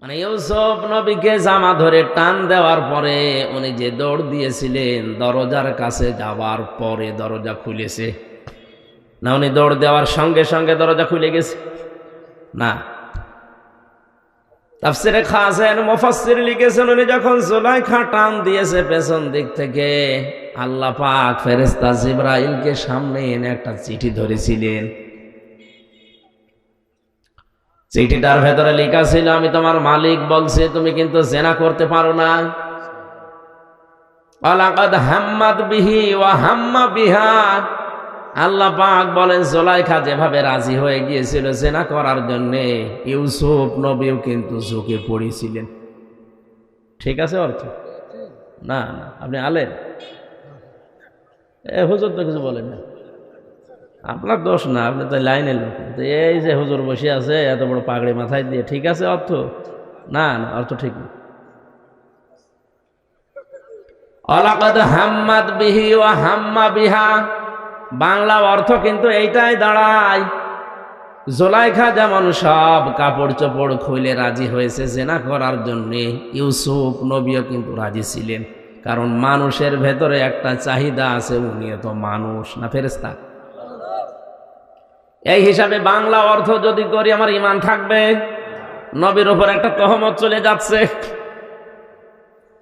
মানে ইউসুফ নবীকে জামা ধরে টান দেওয়ার পরে উনি যে দৌড় দিয়েছিলেন দরজার কাছে যাওয়ার পরে দরজা খুলেছে না, উনি দৌড় দেওয়ার সঙ্গে সঙ্গে দরজা খুলে গেছে না। তাফসিরে খাসেন মুফাসসির লিখেছেন উনি যখন জুলাইখা টান দিয়েছে পেছন দিক থেকে, আল্লাহ পাক ফেরেশতা জিবরাইলকে সামনে এনে একটা চিঠি ধরেছিলেন। চিঠিটার ভেতরে লেখা ছিল, আমি তোমার মালিক বলছে তুমি কিন্তু জেনা করতে পারো না। ওয়ালাকাদ হাম্মাত বিহি ওয়া হাম্মা বিহা, আল্লাহ পাক বলেন জুলাইখা যেভাবে রাজি হয়ে গিয়েছিল জেনা করার জন্য, ইউসুফ নবীও কিন্তু ঝুঁকে পড়েছিলেন। ঠিক আছে অর্থ? না না, আপনি আলেন হুজুর তো কিছু বলেন না, আপনার দোষ না, আপনি তো লাইনের লোক। এই যে হুজুর বসে আছে এত বড় পাগড়ি মাথায় দিয়ে, ঠিক আছে অর্থ? না না, অর্থ ঠিক না। ওয়ালাকাদ হাম্মাত বিহি ওয়া হাম্মা বিহা, বাংলা অর্থ কিন্তু এইটাই দাঁড়ায়, জুলাইখা যেমন সব কাপড় চোপড় খুলে রাজি হয়েছে জেনা করার জন্য, ইউসুফ নবীও কিন্তু রাজি ছিলেন। কারণ মানুষের ভেতরে একটা চাহিদা আছে, উনিও তো মানুষ না ফেরেশতা। এই হিসাবে বাংলা অর্থ যদি করি আমার ঈমান থাকবে? নবীর উপর একটা তহমত চলে যাচ্ছে।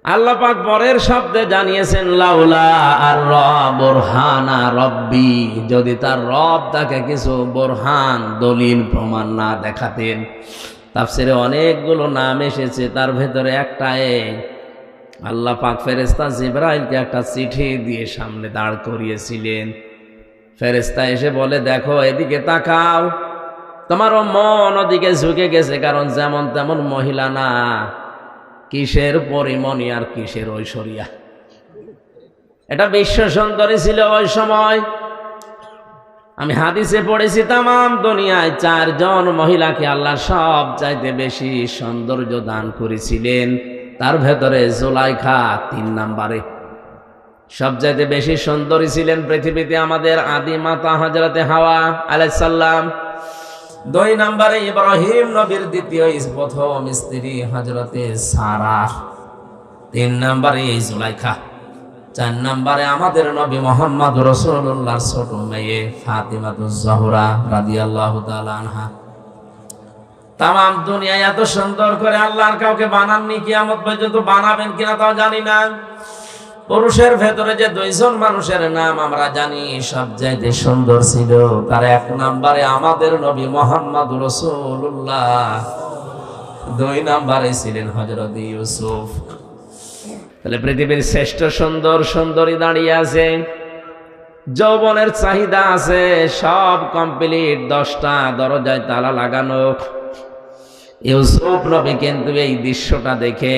আল্লাহ পাক পরের শব্দে জানিয়েছেন লাউলা আর বুরহানা রব্বি, যদি তার রব তাকে কিছু বুরহান দলিল প্রমাণ না দেখাতেন। তাফসিরে অনেকগুলো নাম এসেছে, তার ভেতরে একটা আল্লাহ পাক ফেরেশতা জিবরাইলকে একটা চিঠি দিয়ে সামনে দাঁড় করিয়েছিলেন। ফেরেশতা এসে বলে, দেখো এদিকে তাকাও, তোমারও মন ওদিকে ঝুঁকে গেছে, কারণ যেমন তেমন মহিলা না, কিসের পরিমণি আর কিসের ঐশ্বরিয়া। এটা বিশ্ব সুন্দরী ছিল ওই সময়। আমি হাদিসে পড়েছি তামাম দুনিয়ায় 4 জন মহিলাকে আল্লাহ সব চাইতে বেশি সৌন্দর্য দান করেছিলেন, তার ভেতরে জুলাইখা 3 নম্বরে। সব চাইতে বেশি সুন্দরী ছিলেন পৃথিবীতে আমাদের আদি মাতা হযরতে হাওয়া আলাইহিস সালাম, 2 নম্বরে ইব্রাহিম নবীর দ্বিতীয় প্রথম স্ত্রী হযরতে সারা, 3 নম্বরে জুলাইখা, 4 নম্বরে আমাদের নবী মুহাম্মদ রাসূলুল্লাহর ছোট মেয়ে ফাতিমাতুজ জোহরা রাদিয়াল্লাহু তাআলা আনহা। তামাম দুনিয়ায় এত সুন্দর করে আল্লাহর কাউকে বানাননি, কিয়ামত পর্যন্ত বানাবেন কিনা তাও জানি না। পুরুষের ভেতরে যে 2 জন মানুষের নাম আমরা জানি সবচাইতে সুন্দর ছিল, তার 1 নম্বরে আমাদের নবী মুহাম্মদ রাসূলুল্লাহ, 2 নম্বরে ছিলেন হযরত ইউসুফ। তাহলে পৃথিবীর শ্রেষ্ঠ সুন্দর সুন্দরী দাঁড়িয়ে আছে, যৌবনের চাহিদা আছে, সব কমপ্লিট, 10টা দরজায় তালা লাগানো। ইউসুফ নবী কিন্তু এই দৃশ্যটা দেখে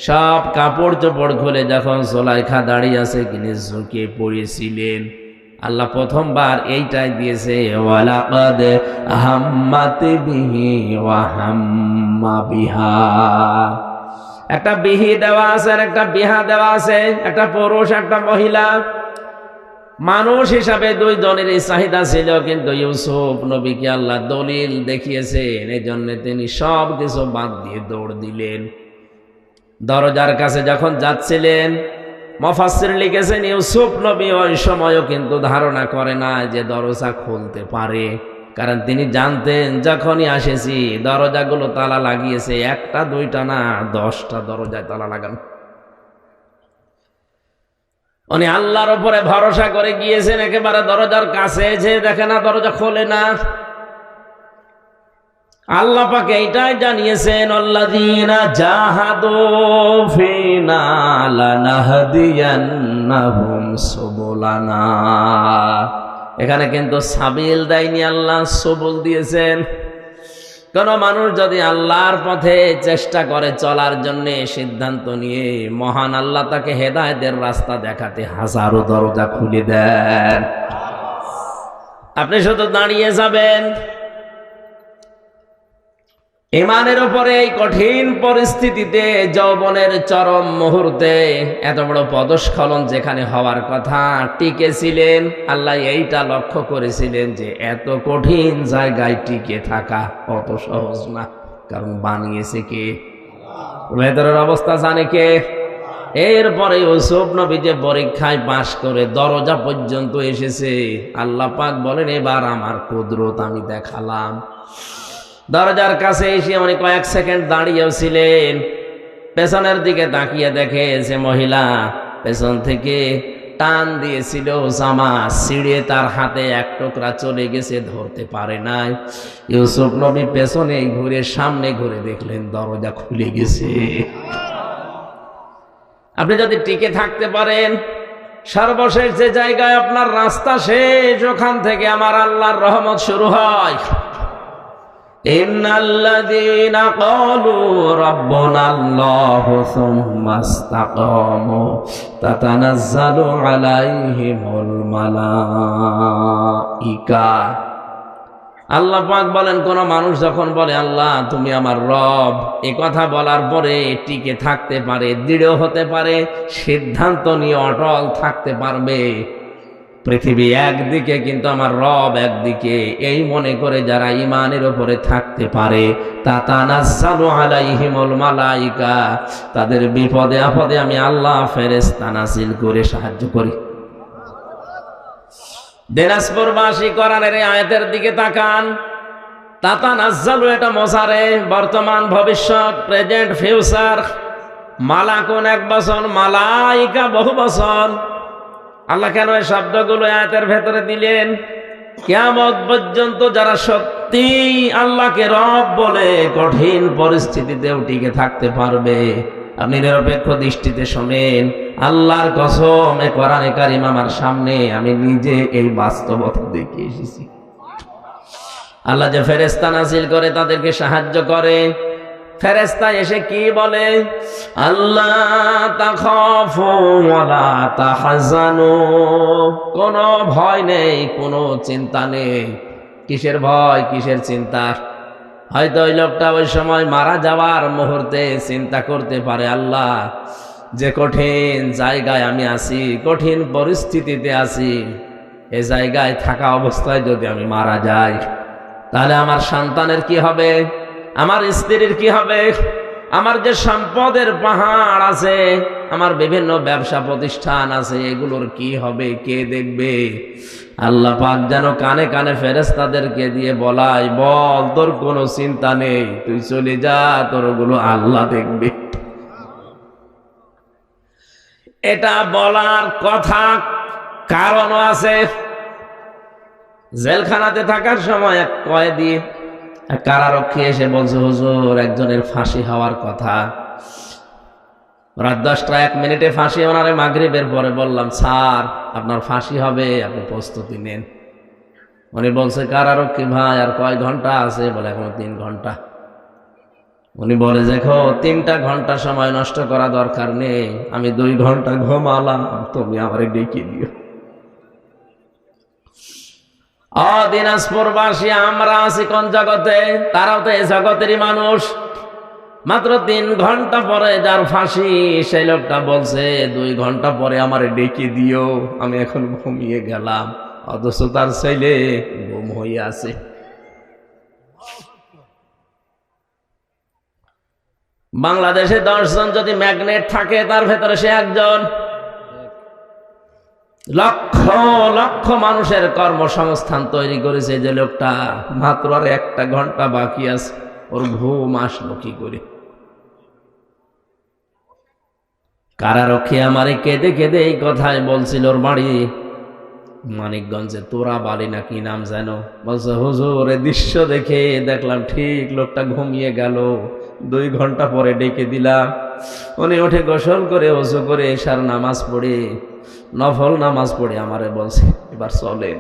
সব কাপড় চোপড় খুলে যখন জুলাইখা দাঁড়িয়ে আছে তিনি ঝুঁকে পড়েছিলেন। আল্লাহ প্রথমবার এইটাই দিয়েছে, ওয়ালাকাদ হাম্মাত বিহি ওয়া হাম্মা বিহা। একটা বিহি দেওয়া আছে আর একটা বিহা দেওয়া আছে, একটা পুরুষ একটা মহিলা। মানুষ হিসাবে 2 জনেরই চাহিদা ছিল, কিন্তু ইউসুফ নবীকে আল্লাহ দলিল দেখিয়েছেন, এই জন্য তিনি সব কিছু বাদ দিয়ে দৌড় দিলেন। দরজার কাছে যখন যাচ্ছিলেন, মুফাসসির লিখেছেন ইউসুফ নবী ওই সময়ও কিন্তু ধারণা করে না যে দরজা খুলতে পারে, কারণ তিনি জানতেন যখনই আসেছি দরজাগুলো তালা লাগিয়েছে, 1টা 2টা না 10টা দরজায় তালা লাগানো। উনি আল্লাহর উপরে ভরসা করে গিয়েছেন, একেবারে দরজার কাছে যে দেখে না দরজা খোলে না। আল্লাহ পাক এইটাই জানিয়েছেন, আল্লাযীনা জাহাদু ফিনা লানাহদিয়ান্নাহুম সুবুলানা। এখানে কিন্তু সাবিল দেয়নি, আল্লাহ সুবুল দিয়েছেন। কোন মানুষ যদি আল্লাহর পথে চেষ্টা করে চলার জন্য সিদ্ধান্ত নিয়ে, মহান আল্লাহ তাকে হেদায়েতের রাস্তা দেখাতে হাজারো দরজা খুলে দেন। আপনি শুধু দাঁড়িয়ে যাবেন। ঈমানের উপরে এই কঠিন পরিস্থিতিতে, যৌবনের চরম মুহূর্তে, এত বড় পদস্খলন যেখানে হওয়ার কথা, টিকেছিলেন। আল্লাহ এইটা লক্ষ্য করেছিলেন যে এত কঠিন জায়গায় টিকে থাকা অত সহজ না। কারণ বানিয়েছে কে? ভেতরের অবস্থা জানে কে? এরপরে ইউসুফ নবী যে পরীক্ষায় পাশ করে দরজা পর্যন্ত এসেছে, আল্লাহ পাক বলেন এবার আমার কুদরত আমি দেখালাম। দরজার কাছে এসে উনি কয়েক সেকেন্ড দাঁড়িয়েও ছিলেন, পেছনের দিকে তাকিয়ে দেখে যে মহিলা পেছন থেকে টান দিয়েছিল জামা ছিঁড়ে তার হাতে এক টুকরা চলে গেছে, ধরতে পারে নাই। ইউসুফ নবী পেছনে ঘুরে সামনে ঘুরে দেখলেন দরজা খুলে গেছে। আপনি যদি টিকে থাকতে পারেন, সর্বশেষ যে জায়গায় আপনার রাস্তা শেষ, ওখান থেকে আমার আল্লাহর রহমত শুরু হয়। ইন্নাল্লাযীনা ক্বালু রাব্বুনাল্লাহু সুম্মা ইসতাকামু তাতানাজ্জালু আলাইহিমুল মালাইকা। আল্লাহ পাক বলেন, কোন মানুষ যখন বলে আল্লাহ তুমি আমার রব, এ কথা বলার পরে টিকে থাকতে পারে, দৃঢ় হতে পারে, সিদ্ধান্ত নিয়ে অটল থাকতে পারবে, পৃথিবী একদিকে কিন্তু আমার রব একদিকে, এই মনে করে যারা ঈমানের উপরে থাকতে পারে, তাতানাজ্জালু আলাইহিমুল মালাইকা, তাদের বিপদে আপদে আমি আল্লাহ ফেরেশতা নাযিল করে সাহায্য করি। দিনাজপুরবাসী কোরআনের এই আয়াতের দিকে তাকান। তাতানাজ্জালু এটা মোজারে, বর্তমান ভবিষ্যৎ, প্রেজেন্ট ফিউচার। মালাকুন এক বচন, মালাইকা বহু বচন। আল্লাহ কেন এই শব্দগুলো আয়াতের ভেতরে দিলেন? কিয়ামত পর্যন্ত যারা সত্যি আল্লাহকে রব বলে কঠিন পরিস্থিতিতেও টিকে থাকতে পারবে, আপনি নিরপেক্ষ দৃষ্টিতে শোনেন, আল্লাহর কসম এ কোরআনে কারিম আমার সামনে, আমি নিজে এই বাস্তবতা দেখে এসেছি। আল্লাহ যে ফেরেশতা নাযিল করে তাদেরকে সাহায্য করে, ফেরেশতা এসে কি বলে? আল্লাহ তাখাফু ওয়ালা তাহজানু, কোনো ভয় নেই, কোনো চিন্তা নেই। কিসের ভয়, কিসের চিন্তা? হয়তো ওই লোকটা ওই সময় মারা যাওয়ার মুহূর্তে চিন্তা করতে পারে, আল্লাহ যে কঠিন জায়গায় আমি আছি, কঠিন পরিস্থিতিতে আছি, এ জায়গায় থাকা অবস্থায় যদি আমি মারা যাই, তাহলে আমার সন্তানের কি হবে, আমার স্ত্রীর কি হবে, আমার যে সম্পদের পাহাড় আছে, আমার বিভিন্ন ব্যবসা প্রতিষ্ঠান আছে, এগুলোর কি হবে, কে দেখবে? আল্লাহ পাক যেন কানে কানে ফেরেশতাদেরকে দিয়ে বলাই, বল তোর কোনো চিন্তা নেই, তুই চলে যা, তোর ওগুলো আল্লাহ দেখবে। এটা বলার কথা কারণও আছে। জেলখানাতে থাকার সময় এক কয়েদি, এক কারারক্ষী এসে বলছে, হুজুর একজনের ফাঁসি হওয়ার কথা, রাত 10টা 1 মিনিটে ফাঁসি। ওনারে মাগরিবের পরে বললাম, স্যার আপনার ফাঁসি হবে, আপনি প্রস্তুতি নেন। উনি বলছে, কারারক্ষী ভাই আর কয় ঘন্টা আছে? বলে এখনো 3 ঘন্টা। উনি বলে, দেখো 3টা ঘন্টা সময় নষ্ট করা দরকার নেই, আমি 2 ঘন্টা ঘুমালাম, তুমি আমারে ডেকে দিও। দিনাজপুরবাসী আমরা আছি কোন জগতে? তারাও তো এই জগতেরই মানুষ। মাত্র 3 ঘন্টা পরে যার ফাঁসি, সেই লোকটা বলছে 2 ঘন্টা পরে আমারে ডেকে দিও, আমি এখন ঘুমিয়ে গেলাম, অথচ তার ছেলে ঘুম হয়ে আছে। বাংলাদেশে 10 জন যদি ম্যাগনেট থাকে, তার ভেতরে সে একজন। লক্ষ লক্ষ মানুষের কর্মসংস্থান তৈরি করেছে যে লোকটা, মাত্র আর 1টা ঘন্টা বাকি আছে, ওর ঘুম আসলো কি করে? কারারক্ষী আমারে কেঁদে কেঁদে এই কথাই বলছিল। ওর বাড়ি মানিকগঞ্জে, তোরা বাড়ি না কি নাম যেন। বলছে, হুজুর এই দৃশ্য দেখে দেখলাম ঠিক লোকটা ঘুমিয়ে গেল, 2 ঘন্টা পরে ডেকে দিলাম। উনি উঠে গোসল করে ওযু করে এশার নামাজ পড়ে, নফল নামাজ পড়ে আমারে বলছে, এবার চলেন।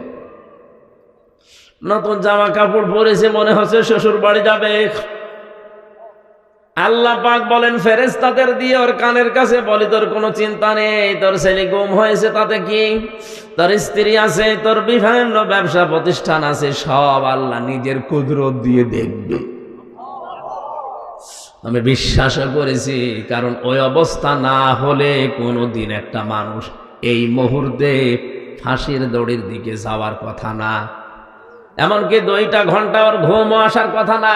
নতুন জামা কাপড় পরেছে, মনে হচ্ছে শ্বশুর বাড়ি যাবে। আল্লাহ পাক বলেন ফেরেশতাদের দিয়ে ওর কানের কাছে বলি, তোর কোনো চিন্তা নেই, তোর ছেলে গুম হয়েছে তাতে কি, তোর স্ত্রী আছে, তোর বিভিন্ন ব্যবসা প্রতিষ্ঠান আছে, সব আল্লাহ নিজের কুদরত দিয়ে দেখবে। আমি বিশ্বাস করেছি, কারণ ওই অবস্থা না হলে কোনোদিন একটা মানুষ এই মুহূর্তে ফাঁসির দড়ির দিকে যাওয়ার কথা না। এমনকি 2টা ঘন্টা ওর ঘুমও আসার কথা না।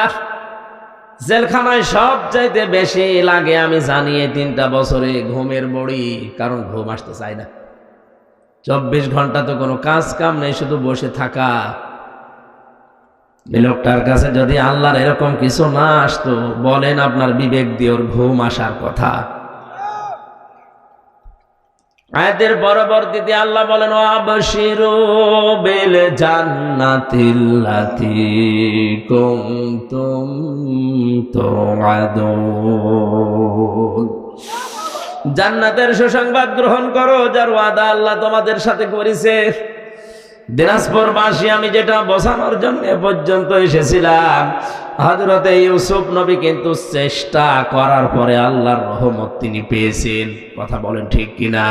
জেলখানায় সবচাইতে বেশি লাগে আমি জানি এই 3টা বছরে ঘুমের বড়ি, কারণ ঘুম আসতে চায় না। 24 ঘন্টা তো কোনো কাজ কাম নেই, শুধু বসে থাকা। এই লোকটার কাছে যদি আল্লাহর এরকম কিছু না আসতো, বলেন আপনার বিবেক দিয়ে ওর ঘুম আসার কথা? আয়াতের পরবর্তীতে আল্লাহ বলেন, আবশিরু বিল জান্নাতিল্লাতী কুনতুম তুআদুন। জান্নাতের সুসংবাদ গ্রহণ করো, যার ওয়াদা আল্লাহ তোমাদের সাথে করেছে। দিনাজপুরবাসী, আমি যেটা বোঝানোর জন্য পর্যন্ত এসেছিলাম, হযরতে ইউসুফ নবী কিন্তু চেষ্টা করার পরে আল্লাহর রহমত তিনি পেয়েছেন। কথা বলেন ঠিক কিনা?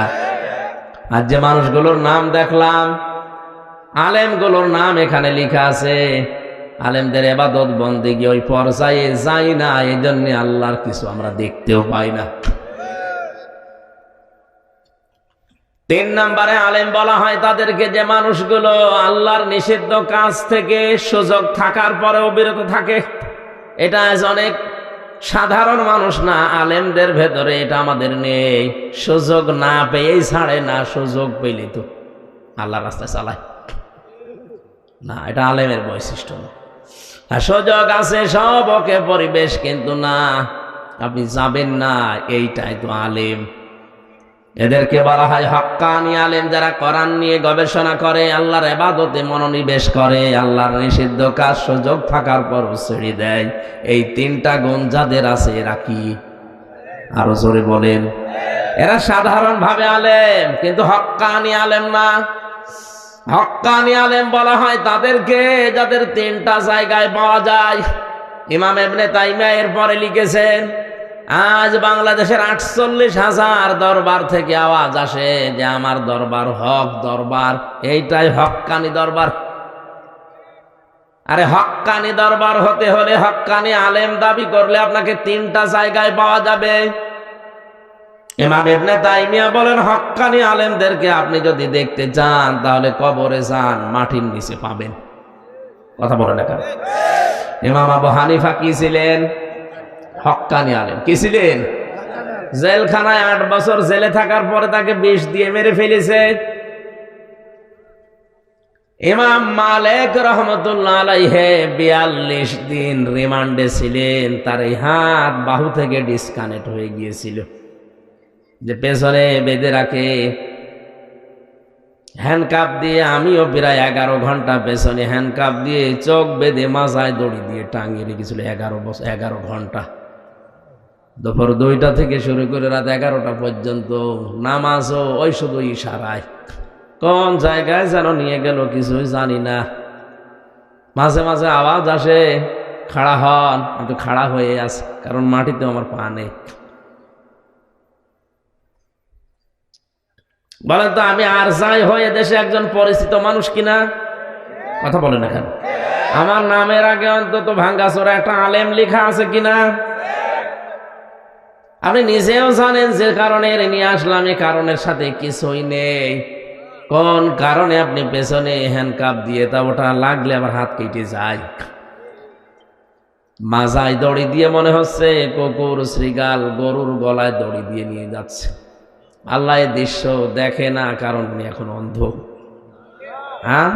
আর যে মানুষগুলোর নাম দেখলাম, আলেমগুলোর নাম এখানে লেখা আছে, আলেমদের ইবাদত বন্দেগী ওই পর্যায়ে যাই না, এই জন্য আল্লাহর কিছু আমরা দেখতেও পাই না। 3 নম্বরে আলেম বলা হয় তাদেরকে, যে মানুষগুলো আল্লাহর নিষিদ্ধ কাজ থেকে সুযোগ থাকার পরেও বিরত থাকে। এটা আজ অনেক সাধারণ মানুষ না, আলেমদের ভেতরে এটা আমাদের নেই। সুযোগ না পেয়েই ছাড়ে না, সুযোগ পেলে তো আল্লাহর রাস্তায় চালায় না। এটা আলেমের বৈশিষ্ট্য না। আর সুযোগ আছে সব ওকে, পরিবেশ কিন্তু না, আপনি যাবেন না, এইটাই তো আলেম। এদেরকে বলা হয় হক্কানি আলেম, যারা কোরআন নিয়ে গবেষণা করে, আল্লাহর ইবাদতে মনোনিবেশ করে, আল্লাহর নিষিদ্ধ কাজ সুযোগ থাকার পর ছেড়ে দেয়। এই 3টা গুণ যাদের আছে, এরা কি? আরো জোরে বলেন। এরা সাধারণ ভাবে আলেম, কিন্তু হক্কানি আলেম না। হক্কানি আলেম বলা হয় তাদেরকে, যাদের 3টা জায়গায় পাওয়া যায়। ইমাম ইবনে তাইমিয়া এর পরে লিখেছেন, আজ বাংলাদেশের 48,000 দরবার থেকে আওয়াজ আসে যে আমার দরবার হক দরবার, এইটাই হক্কানি দরবার। আরে হক্কানি দরবার হতে হলে, হক্কানি আলেম দাবি করলে আপনাকে 3টা জায়গায় পাওয়া যাবে। ইমাম ইবনে তাইমিয়া বলেন, হক্কানি আলেমদেরকে আপনি যদি দেখতে চান, তাহলে কবরে যান, মাটির নিচে পাবেন। কথা বলেন না কেন? ইমাম আবু হানিফা কি ছিলেন? হক্কানি আলেম। কি ছিলেন? জেলখানায় 8 বছর জেলে থাকার পরে তাকে বিষ দিয়ে মেরে ফেলেছে। ইমাম মালিক রহমতুল্লাহ আলাইহি 42 দিন রিমান্ডে ছিলেন। তার এই হাত বাহু থেকে ডিসকানেক্ট হয়ে গিয়েছিল, যে পেছনে বেঁধে রাখে হ্যান্ডকাপ দিয়ে। আমিও প্রায় 11 ঘন্টা পেছনে হ্যান্ডকাপ দিয়ে চোখ বেঁধে মাথায় দড়ি দিয়ে টাঙিয়ে রেখেছিল 11 ঘন্টা। দুপুর 2টা থেকে শুরু করে রাত 11টা পর্যন্ত। নামাজও ওই শুধু ইশারায়, কোন জায়গায় যেন নিয়ে গেল কিছুই জানি না। মাঝে মাঝে আওয়াজ আসে, খাড়া হন। কিন্তু খাড়া হয়ে আছে, কারণ মাটিতে আমার পা নেই। বলেন তো, আমি আর যাই হয়ে দেশে একজন পরিচিত মানুষ কিনা? কথা বলে না কেন? আমার নামের আগে অন্তত ভাঙ্গাচোরা একটা আলেম লেখা আছে কিনা? আপনি নিজেও জানেন যে কারণে নিয়ে আসলাম, এই কারণের সাথে কিছুই নেই। কোন কারণে আপনি পেছনে হ্যান্ডকাপ দিয়ে, তা ওটা লাগলে আবার হাত কেটে যায়। মাজায় দড়ি দিয়ে মনে হচ্ছে কুকুর শ্রীগাল গরুর গলায় দড়ি দিয়ে নিয়ে যাচ্ছে। আল্লাহ এই দৃশ্য দেখে না, কারণ উনি এখন অন্ধ। হ্যাঁ,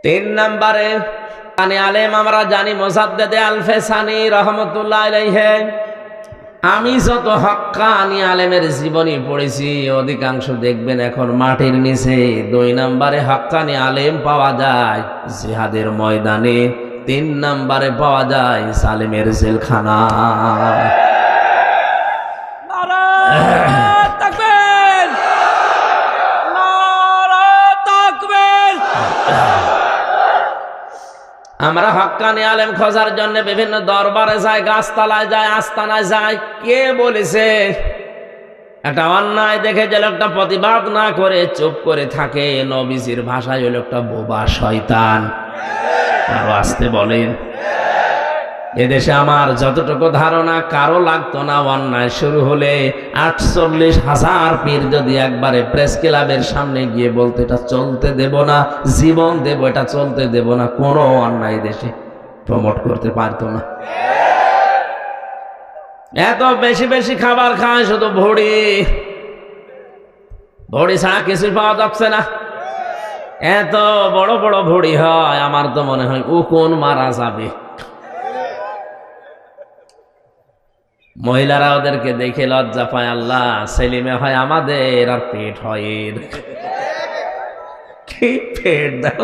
3 নম্বরে আলেম আমরা জানি মোসাদ্দেদে আল-ফেসানি রহমতুল্লাহ আলাইহি। আমি যত হক্কানি আলেমের জীবনী পড়েছি, অধিকাংশ দেখবেন এখন মাটির নিচে। 2 নম্বরে হক্কানি আলেম পাওয়া যায় জিহাদের ময়দানে, 3 নম্বরে পাওয়া যায় জালেমের জেলখানা। আমরা হক্কানি আলেম খোঁজার জন্য বিভিন্ন দরবারে যাই, গাছতলায় যায়, আস্তানায় যায়। কে বলেছে একটা অন্যায় দেখে যে লোকটা প্রতিবাদ না করে চুপ করে থাকে, নবীজির ভাষায় ওই লোকটা বোবা শয়তান। আরো আসতে বলেন। এদেশে আমার যতটুকু ধারণা, কারো লাগতো না অন্যায় শুরু হলে 48,000 পীর যদি একবারে প্রেস ক্লাবের সামনে গিয়ে বলতে, এটা চলতে দেব না, জীবন দেব, এটা চলতে দেব না, কোনো অন্যায় দেশে প্রমোট করতে পারতো না। এত বেশি বেশি খাবার খায়, শুধু ভুড়ি ভুড়ি ছাড়া কিছুই পাওয়া যাচ্ছে না। এত বড় বড় ভুড়ি হয়, আমার তো মনে হয় উকুন মারা যাবে। মহিলারা ওদেরকে দেখে লজ্জা পায়, আল্লাহ সেলিমে হয় আমাদের আর পেট হয় এর। কি পেট দাও,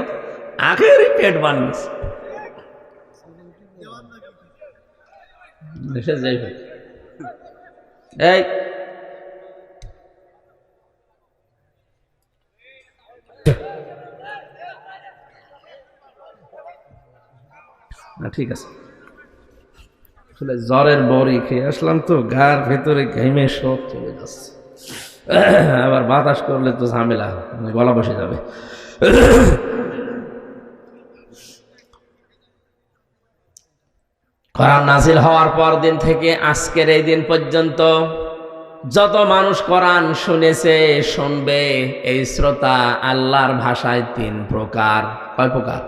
আখেরই পেট বানিয়েছে। এই ঠিক আছে, আসলে জ্বরের বড়ি খেয়ে আসলাম তো, গার ভেতরে ঘেমে সব চলে যাচ্ছে। আবার বাতাস করলে তো ঝামেলা, গলা বসে যাবে। কোরআন নাজিল হওয়ার পর দিন থেকে আজকের এই দিন পর্যন্ত যত মানুষ কোরআন শুনেছে, শুনবে, এই শ্রোতা আল্লাহর ভাষায় 3 প্রকার। কয় প্রকার?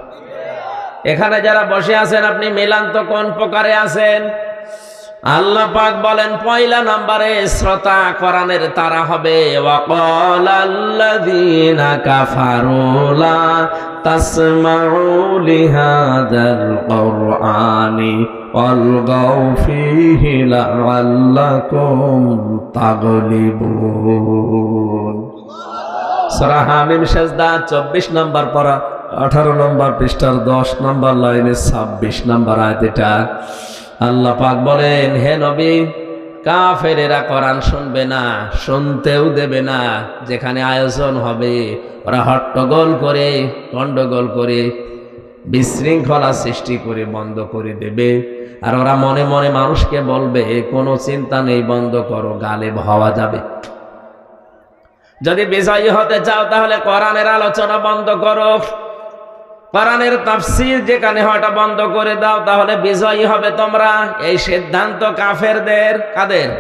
এখানে যারা বসে আছেন আপনি মিলান তো কোন প্রকারে আছেন? আল্লাহ পাক বলেন পয়লা নম্বরে শ্রোতা কোরআনের তারা হবে। ওয়াকালাল্লাযীনা কাফারু লা তাসমাউ লিহাযাল কুরআনি ওয়ালগাউ ফীহি লাআল্লাকুম তাগলিবুন। সূরা হামিম সেজদা 24 নম্বর পারা 18 নম্বর পৃষ্ঠার 10 নম্বর লাইনে 26 নম্বর আয়াত। এটা আল্লাহ পাক বলেন, হে নবী, কাফেরেরা কোরআন শুনবে না, শুনতেও দেবে না। যেখানে আয়োজন হবে ওরা হট্টগোল করে, গন্ডগোল করে, বিশৃঙ্খলা সৃষ্টি করে বন্ধ করে দেবে। আর ওরা মনে মনে মানুষকে বলবে, কোনো চিন্তা নেই, বন্ধ করো, গালেব হওয়া যাবে। যদি বিজয়ী হতে চাও তাহলে কোরআনের আলোচনা বন্ধ করো, কোরআনের তাফসীর যেখানে হয় ওটা বন্ধ করে দাও, তাহলে বিজয়ী হবে তোমরা। এই সিদ্ধান্ত কাফেরদের। কাদের?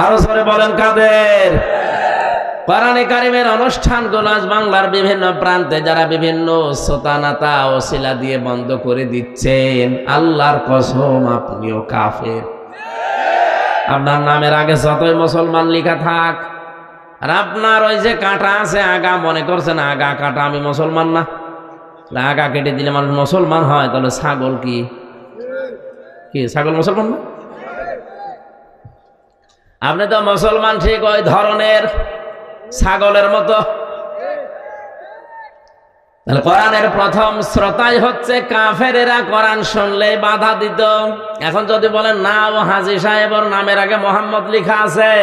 আরো জোরে বলেন, কাদের? কোরআনে কারিমের অনুষ্ঠানগুলো আজ বাংলার বিভিন্ন প্রান্তে যারা বিভিন্ন সোতানাতা ওসিলা দিয়ে বন্ধ করে দিচ্ছেন, আল্লাহর কসম আপনিও কাফের। আপনার নামের আগে যতই মুসলমান লেখা থাক, আর আপনার ওই যে কাঁটা আছে আগা, মনে করছেন আগা কাটা, আমি মুসলমান না। আগা কেটে দিলে মানুষ মুসলমান হয়, তাহলে ছাগল কি ছাগল মুসলমান না? আপনি তো মুসলমান ঠিক ওই ধরনের ছাগলের মতো। তাহলে কোরআনের প্রথম শ্রোতাই হচ্ছে কাফেরেরা। কোরআন শুনলে বাধা দিত। এখন যদি বলেন না, ও হাজী সাহেবের নামের আগে মোহাম্মদ লেখা আছে,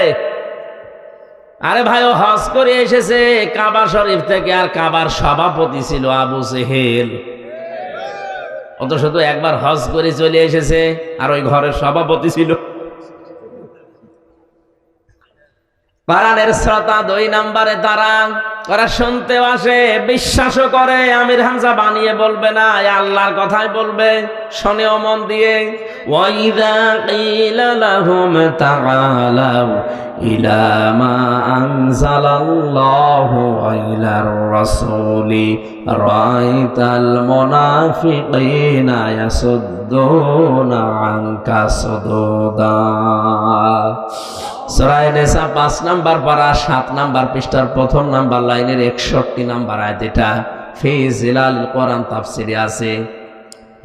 আরে ভাই ও হজ করে এসেছে কাবা শরীফ থেকে, আর কাবার সভাপতি ছিল আবু জেহেল। অত শুধু একবার হজ করে চলে এসেছে, আর ওই ঘরের সভাপতি ছিল। কোরআনের শ্রোতা 2 নম্বরে তারা, ওরা শুনতেও আসে, বিশ্বাসও করে। আমির হামজা বানিয়ে বলবে না, আল্লাহর কথাই বলবে, শোনেও মন দিয়ে। ওয়াইদা কিলা লাহুম তাআলাউ ইলা মা আনজালাল্লাহু ওয়া ইলার রাসূলি রাআইতাল মুনাফিকিনা ইয়াসুদ্দুনা আনকা সুদুদা। সূরা নিসা 5 নম্বর পারা 7 নম্বর পৃষ্ঠার 1 নম্বর লাইনের 61 নম্বর আয়াত। এটা ফি জিলাল কোরআন তাফসিরে আছে।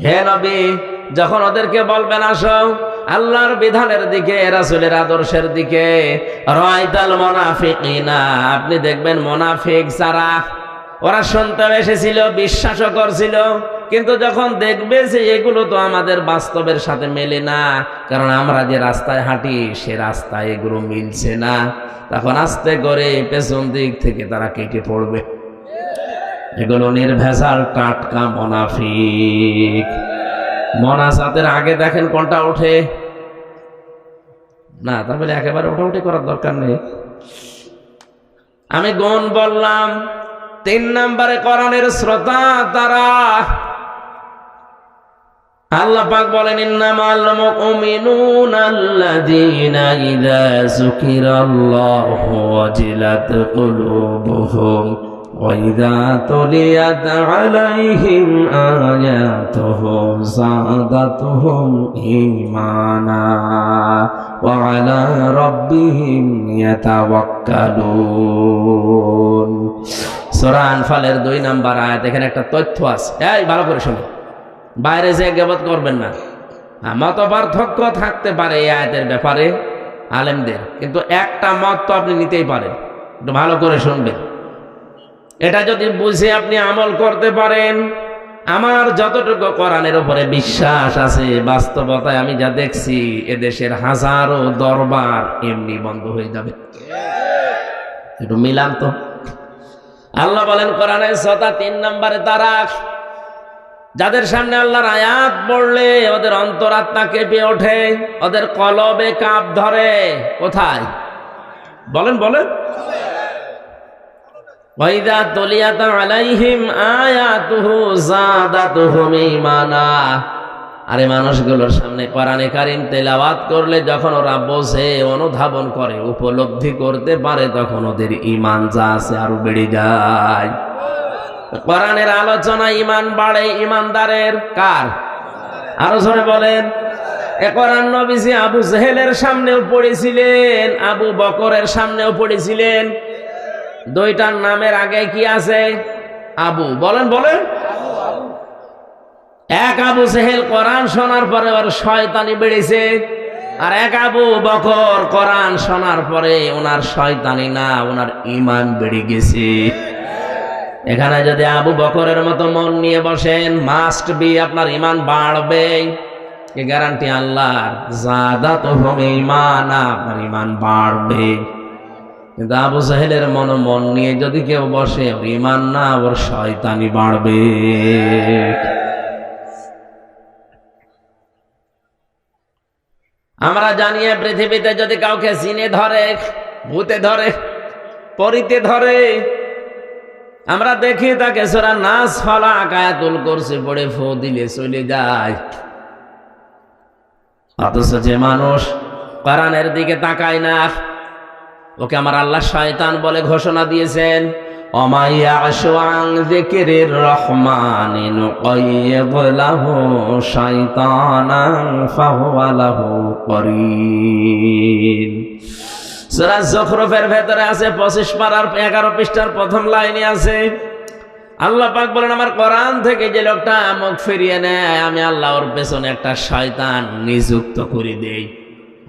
হে নবী, যখন ওদেরকে বলবেন আসো আল্লাহর বিধানের দিকে, রাসূলের আদর্শের দিকে, রাআইতাল মুনাফিকিনা, আপনি দেখবেন মুনাফিক যারা, ওরা শুনতে এসেছিল, বিশ্বাসও করছিল, কিন্তু যখন দেখবে যে এগুলো তো আমাদের বাস্তবের সাথে মেলে না, কারণ আমরা যে রাস্তায় হাঁটি সে রাস্তায় এগুলো মিলছে না, তখন আস্তে করে পেছন দিক থেকে তারা কেটে পড়বে। এগুলো নির্ভেজাল টাটকা মুনাফিক। মোনাজাতের আগে দেখেন কোনটা ওঠে না, তাহলে একেবারে ওঠাউঠি করার দরকার নেই। আমি গুণ বললাম। 3 নম্বরে কোরআনের শ্রোতা তারা। আল্লাহ পাক বলেন, ইন্নামাল মুমিনুনা আল্লাযীনা ইযা যুকিরাল্লাহু ওয়াজিলাত কুলুবুহুম وإذا تليت عليهم آياته زادتهم إيمانا وعلى ربهم يتوكلون। সূরা আনফালের 2 নম্বর আয়াত। এখানে একটা তথ্য আছে, এই ভালো করে শুনুন, বাইরে যে গীবত করবেন না। মত পার্থক্য থাকতে পারে এই আয়াতের ব্যাপারে আলেমদের, কিন্তু একটা মত তো আপনি নিতেই পারেন। একটু ভালো করে শুনবেন। এটা যদি বুঝে আপনি আমল করতে পারেন, আমার যতটুকু কোরআনের উপরে বিশ্বাস আছে, বাস্তবতায় আমি যা দেখছি এদেশের হাজারো দরবার এমনি বন্ধ হয়ে যাবে। একটু মিলান তো। আল্লাহ বলেন কোরআনের 3 নম্বরে, তারা যাদের সামনে আল্লাহর আয়াত পড়লে ওদের অন্তরাত্মা কেঁপে ওঠে, ওদের কলবে কাঁপ ধরে। কোথায়? বলেন বলেন। ওয়াইদা তুলিয়াত আলাইহিম আয়াতুহু যাদাতুহুম ঈমানা। আরে মানুষগুলোর সামনে কোরআনে কারীম তেলাওয়াত করলে যখন ওরা বোঝে, অনুধাবন করে, উপলব্ধি করতে পারে, তখন ওদের ঈমান যা আছে আরো বেড়ে যায়। কোরআনের আলোচনা ঈমান বাড়ে ঈমানদারের। কার? আরো জোরে বলেন। এ কোরআন নবীজি আবু জেহেলের সামনেও পড়েছিলেন, আবু বকরের সামনেও পড়েছিলেন। দুইটার নামের আগে কি আছে? আবু। বলেন বলেন। এক আবু জেহেল কোরআন শোনার পরে ওর শয়তানি বেড়েছে, আর এক আবু বকর কোরআন শোনার পরে ওনার শয়তানি না, ওনার ঈমান বেড়ে গেছে। এখানে যদি আবু বকরের মতো মন নিয়ে বসেন, মাস্ট বি আপনার ঈমান বাড়বে। কি গ্যারান্টি আল্লাহর? যাদাতুহুম ঈমানা, আপনার ঈমান বাড়বে। কিন্তু আবু জাহেলের মন নিয়ে যদি কেউ বসে, ওর ঈমান না, ওর শয়তানি বাড়বে। আমরা জানি পৃথিবীতে যদি কাউকে জিনে ধরে, ভূতে ধরে, পরিতে ধরে, আমরা দেখি তাকে সূরা নাস ফালাক আয়াতুল কুরসি পড়ে ফু দিলে চলে যায়। অথচ যে মানুষ কোরআনের দিকে তাকায় না, ওকে আমার আল্লাহ শয়তান বলে ঘোষণা দিয়েছেন। অমাইয়াশু আন যিকিরির রহমানি নুকাইয়িদ লাহু শাইতানান ফাহুয়া লাহু করিন। সূরা যুখরুফের ভেতরে আছে 25 পারার 11 পৃষ্ঠার প্রথম লাইনে আছে, আল্লাহ পাক বলেন, আমার কোরআন থেকে যে লোকটা মুখ ফিরিয়ে নেয়, আমি আল্লাহ ওর পেছনে একটা শয়তান নিযুক্ত করে দেই।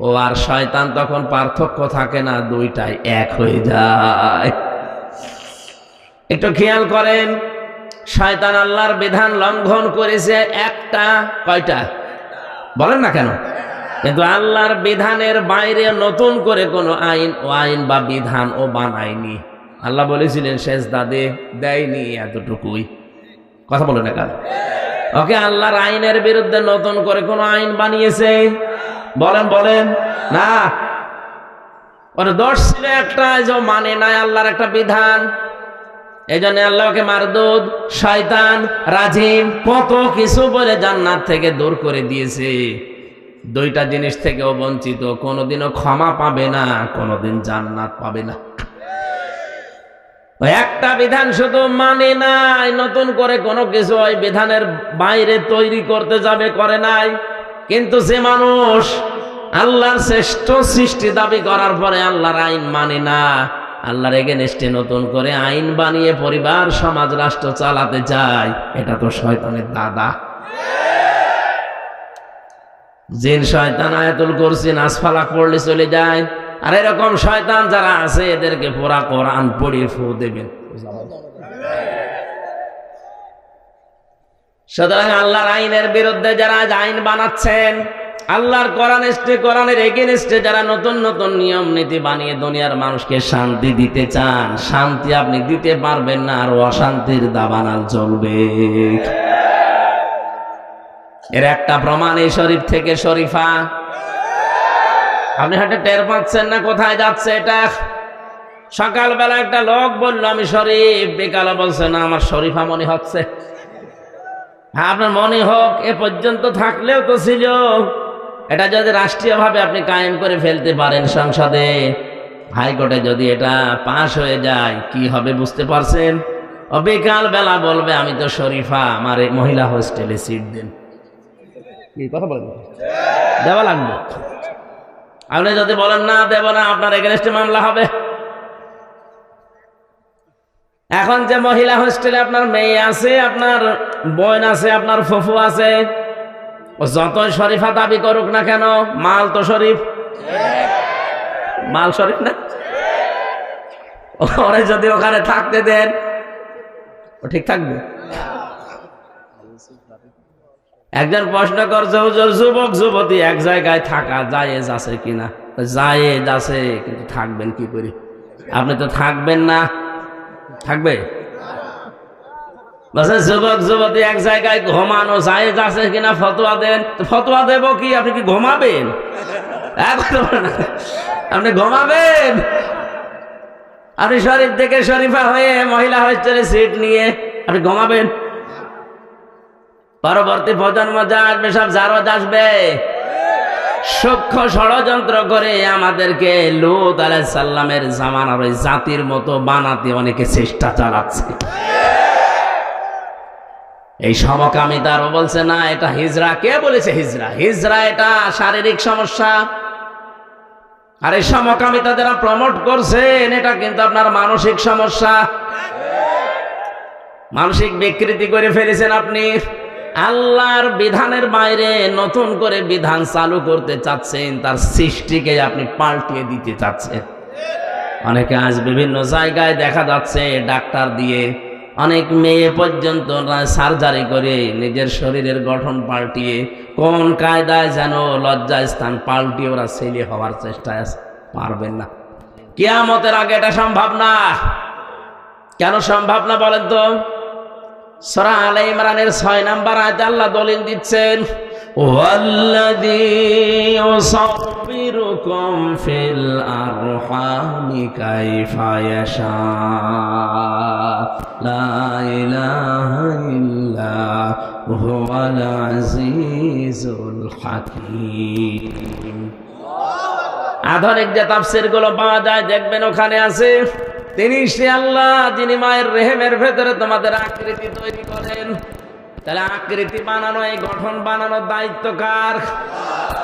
ও আর শয়তান তখন পার্থক্য থাকে না, দুইটাই এক হয়ে যায়। একটু খেয়াল করেন, শয়তান আল্লাহর বিধান লঙ্ঘন করেছে একটা, কয়টা? বলেন না কেন? কিন্তু আল্লাহর বিধানের বাইরে নতুন করে কোনো আইন বা বিধান ও বানায়নি। আল্লাহ বলেছিলেন সেজদা দে, দেয়নি, এতটুকুই। কথা বলে না কেন? ওকে আল্লাহর আইনের বিরুদ্ধে নতুন করে কোনো আইন বানিয়েছে? বলেন বলেন না। ওর দোষ ছিল একটা, যে মানে নাই আল্লাহর একটা বিধান। এই জন্য আল্লাহকে মারদুদ, শয়তান, রাজিম, কত কিছু বলে জান্নাত থেকে দূর করে দিয়েছে। দুইটা জিনিস থেকেও বঞ্চিত, কোনোদিনও ক্ষমা পাবে না, কোনোদিন জান্নাত পাবে না। একটা বিধান শুধু মানে নাই, নতুন করে কোনো কিছু ওই বিধানের বাইরে তৈরি করতে যাবে, করে নাই। কিন্তু যে মানুষ আল্লাহর শ্রেষ্ঠ সৃষ্টি দাবি করার পরে আল্লাহর আইন মানে না, আল্লাহর এগেনস্টে নতুন করে আইন বানিয়ে পরিবার, সমাজ, রাষ্ট্র চালাতে চায়, এটা তো শয়তানের দাদা। জিন শয়তান আয়াতুল কুরসি নাস ফালাক পড়লে চলে যায়। আর এরকম শয়তান যারা আছে, এদেরকে পুরা কোরআন পড়িয়ে ফু দেবেন। সুতরাং আল্লাহর আইনের বিরুদ্ধে যারা আইন বানাচ্ছেন, আল্লাহর কোরআনের এগেনস্টে যারা নতুন নতুন নিয়ম নীতি বানিয়ে দুনিয়ার মানুষকে শান্তি দিতে চান, শান্তি আপনি দিতে পারবেন না, আর অশান্তির দাবানাল চলবে। এর একটা প্রমাণ এই শরীফ থেকে শরীফা। আপনি হয়তো টের পাচ্ছেন না কোথায় যাচ্ছে এটা। সকালবেলা একটা লোক বলল আমি শরীফ, বিকালে বলছে না আমার শরীফা মনে হচ্ছে। আপনার মনে হোক, এ পর্যন্ত থাকলেও তো ছিল। এটা যদি রাষ্ট্রীয়ভাবে আপনি কায়েম করে ফেলতে পারেন, সংসদে, হাইকোর্টে যদি এটা পাশ হয়ে যায়, কি হবে বুঝতে পারছেন? ও বিকাল বেলা বলবে আমি তো শরীফা, আমার এই মহিলা হোস্টেলে সিট দেন। কি কথা বলেন? দেওয়া লাগবে। আপনি যদি বলেন না দেব না, আপনার এগেনস্টে মামলা হবে। এখন যে মহিলা হোস্টেলে আপনার মেয়ে আছে, আপনার বোন আছে, আপনার ফুফু আছে, ও যতই শরীফা দাবি করুক না কেন, মাল তো শরীফ, মাল শরীফ না। ওরে যদি ওখানে থাকতে দেন, ও ঠিক থাকবে? একজন প্রশ্ন করছে, হুজুর যুবক যুবতী এক জায়গায় থাকা জায়েজ আছে কিনা? জায়েজ আছে, কিন্তু থাকবেন কি করে? আপনি তো থাকবেন না, থাকবে? বলছে যুবক যুবতী এক জায়গায় ঘুমানো জায়েজ আছে কিনা ফতোয়া দেন। ফতোয়া দেব কি? আপনি কি ঘুমাবেন? আপনি ঘুমাবেন? আপনি শরীফ থেকে শরীফা হয়ে মহিলা হোস্টেলে সিট নিয়ে আপনি ঘুমাবেন? পরবর্তী প্রজন্ম যা আসবে সব জারজ আসবে, সূক্ষ্ম ষড়যন্ত্র করে আমাদেরকে লূত আলাইহিস সালামের জামানার ওই জাতির মতো বানাতে অনেকে চেষ্টা চালাচ্ছে। এই সমকামিতারও বলছে না এটা হিজরা। কে বলেছে হিজরা? হিজরা এটা শারীরিক সমস্যা। আর এই সমকামিতা যারা প্রমোট করছেন এটা কিন্তু আপনার মানসিক সমস্যা, মানসিক বিকৃতি করে ফেলেছেন আপনি। আল্লাহর বিধানের বাইরে নতুন করে বিধান চালু করতে চাচ্ছেন, তার সৃষ্টিকে আপনি পাল্টিয়ে দিতে চাচ্ছেন। অনেকে আজ বিভিন্ন জায়গায় দেখা যাচ্ছে ডাক্তার দিয়ে, অনেক মেয়ে পর্যন্ত সার্জারি করে নিজের শরীরের গঠন পাল্টিয়ে কোন কায়দায় যেন লজ্জা স্থান পাল্টিয়ে ওরা ছেলে হওয়ার চেষ্টায় আছে। পারবেন না, কিয়ামতের আগে এটা সম্ভব না। কেন সম্ভব না বলেন তো? সূরা আলে ইমরানের 6 নম্বর আয়াতে আল্লাহ দলিল দিচ্ছেন, ওয়াল্লাযী ইউসাব্বিরুকুম ফিল আরহামি কাইফা ইয়াশা লা ইলাহা ইল্লা হুয়াল আজিজুল হাকীম। আধুনিক যে তাফসীর গুলো পাওয়া যায় দেখবেন ওখানে আছে, তিনি সে আল্লাহ যিনি মায়ের রেহেমের ভেতরে তোমাদের আকৃতি তৈরি করেন। তাহলে আকৃতি বানানো, এই গঠন বানানোর দায়িত্ব কার?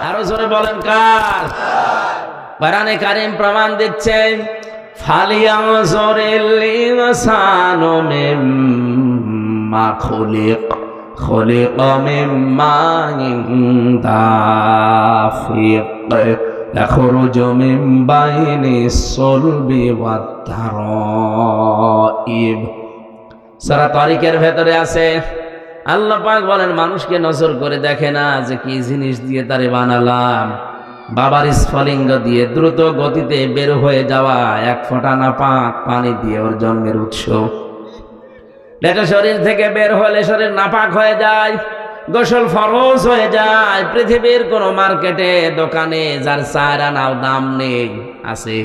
আরো জোরে বলেন কার? কোরআনে কারীম প্রমাণ দিচ্ছে, ফালিয়ানজুরিল ইনসানু মিম্মা খুলিকা মিম্মা দাফিক ইয়াখরুজু মিন বাইনিস সুলবি ওয়াত তারাইব। সূরা তারিকের ভেতরে আছে, আল্লাহ পাক বলেন মানুষকে নজর করে দেখে না যে কি জিনিস দিয়ে তারে বানালাম। বাবার স্ফলিঙ্গ দিয়ে দ্রুত গতিতে বের হয়ে যাওয়া এক ফোঁটা নাপাক পানি দিয়ে ওর জন্মের উৎস। এটা শরীর থেকে বের হলে শরীর নাপাক হয়ে যায়, গোসল ফরজ হয়ে যায়। পৃথিবীর কোন মার্কেটে দোকানে যার 4 আনাও দাম নেই আছে?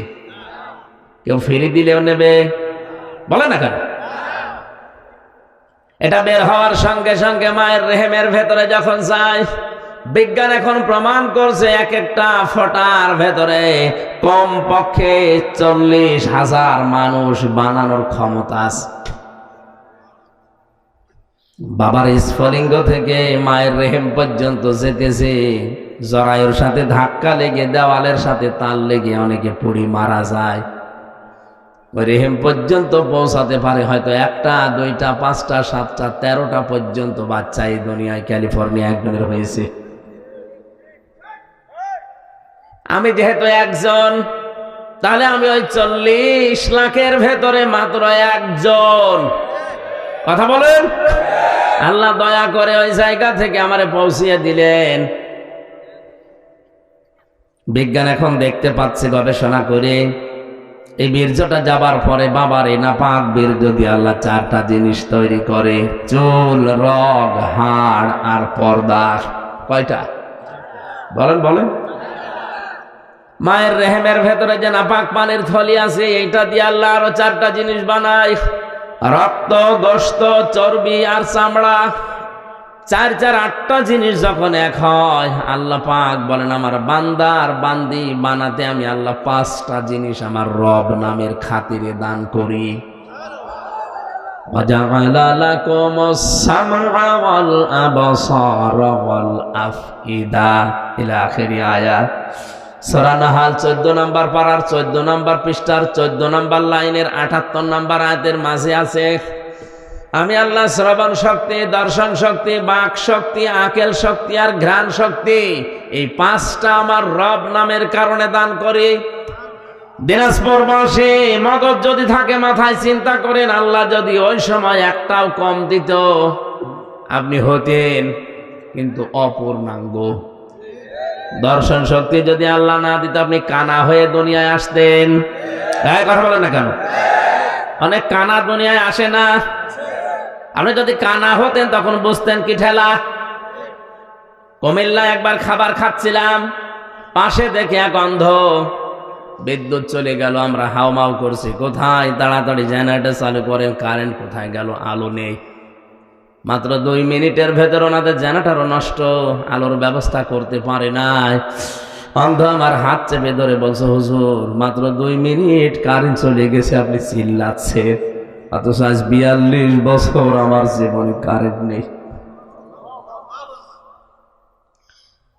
কেউ ফিরে দিলেও নেবে? বলে না কেন? এটা বের হওয়ার সঙ্গে সঙ্গে মায়ের রেহেমের ভেতরে যখন যায়, বিজ্ঞান এখন প্রমাণ করছে এক একটা ফোঁটার ভেতরে কম পক্ষে 40,000 মানুষ বানানোর ক্ষমতা আছে। বাবার স্ফলিঙ্গ থেকে মায়ের রেহেম পর্যন্ত যেতেছে, জরায়ুর সাথে ধাক্কা লেগে দেওয়ালের সাথে তাল লেগে অনেকে পুড়ি মারা যায়। ওই রেহেম পর্যন্ত পৌঁছাতে পারে হয়তো 1টা 2টা 5টা 7টা 13টা পর্যন্ত বাচ্চা এই দুনিয়ায় ক্যালিফোর্নিয়া একজনের হয়েছে। আমি যেহেতু একজন, তাহলে আমি ওই 40 লাখের ভেতরে মাত্র একজন। কথা বলেন? আল্লাহ দয়া করে ওই জায়গা থেকে আমারে পৌঁছিয়ে দিলেন। বিজ্ঞান এখন দেখতে পাচ্ছে গবেষণা করে, এই বীর্যটা যাবার পরে বাবার এই নাপাক বীর্য দিয়ে আল্লাহ 4টা জিনিস তৈরি করে, চুল, রগ, হাড় আর পর্দা। কয়টা? বলেন বলেন। মায়ের রেহেমের ভেতরে যে নাপাক পানির থলি আছে, এইটা দিয়ে আল্লাহ আরো 4টা জিনিস বানায়, রক্ত, গোশত, চর্বি আর চামড়া। 4 4 8টা জিনিস যখন এক হয়, আল্লাহ পাক বলেন আমার বান্দা আর বান্দি বানাতে আমি আল্লাহ 5টা জিনিস আমার রব নামের খাতিরে দান করি। وجعل لكم السمع والأبصار والأفئدة إلى آخر آيات। সূরা নাহাল 14 নম্বর পারার 14 নম্বর পৃষ্ঠার 14 নম্বর লাইনের 78 নম্বর আয়াতের মাঝে আছে, আমি আল্লাহ শ্রবণ শক্তি, দর্শন শক্তি, বাক শক্তি, আকেল শক্তি আর ঘ্রাণ শক্তি এই পাঁচটা আমার রব নামের কারণে দান করি। দিনাজপুর বসে মগজ যদি থাকে মাথায় চিন্তা করেন, আল্লাহ যদি ওই সময় একটাও কম দিত আপনি হতেন কিন্তু অপূর্ণাঙ্গ। দর্শন শক্তি যদি আল্লাহ না দিত আপনি কানা হয়ে দুনিয়ায় আসতেন। কথা বলেন না কেন? অনেক কানা দুনিয়ায় আসে না। আপনি যদি কানা হতেন তখন বুঝতেন কি ঠেলা। কুমিল্লায় একবার খাবার খাচ্ছিলাম, পাশে দেখে এক অন্ধ, বিদ্যুৎ চলে গেল, আমরা হাউমাউ করছি, কোথায়? তাড়াতাড়ি জেনারেটর চালু করে, কারেন্ট কোথায় গেল? আলো নেই। মাত্র 2 মিনিটের ভেতর ওনাদের জেনারেটরও নষ্ট, আলোর ব্যবস্থা করতে পারে নাই। অন্ধ আমার হাত চেপে ধরে বলছে, হুজুর মাত্র 2 মিনিট কারেন্ট চলে গেছে, আপনি চিল্লাচ্ছেন, অথচ আজ 42 বছর আমার জীবনে কারেন্ট নেই।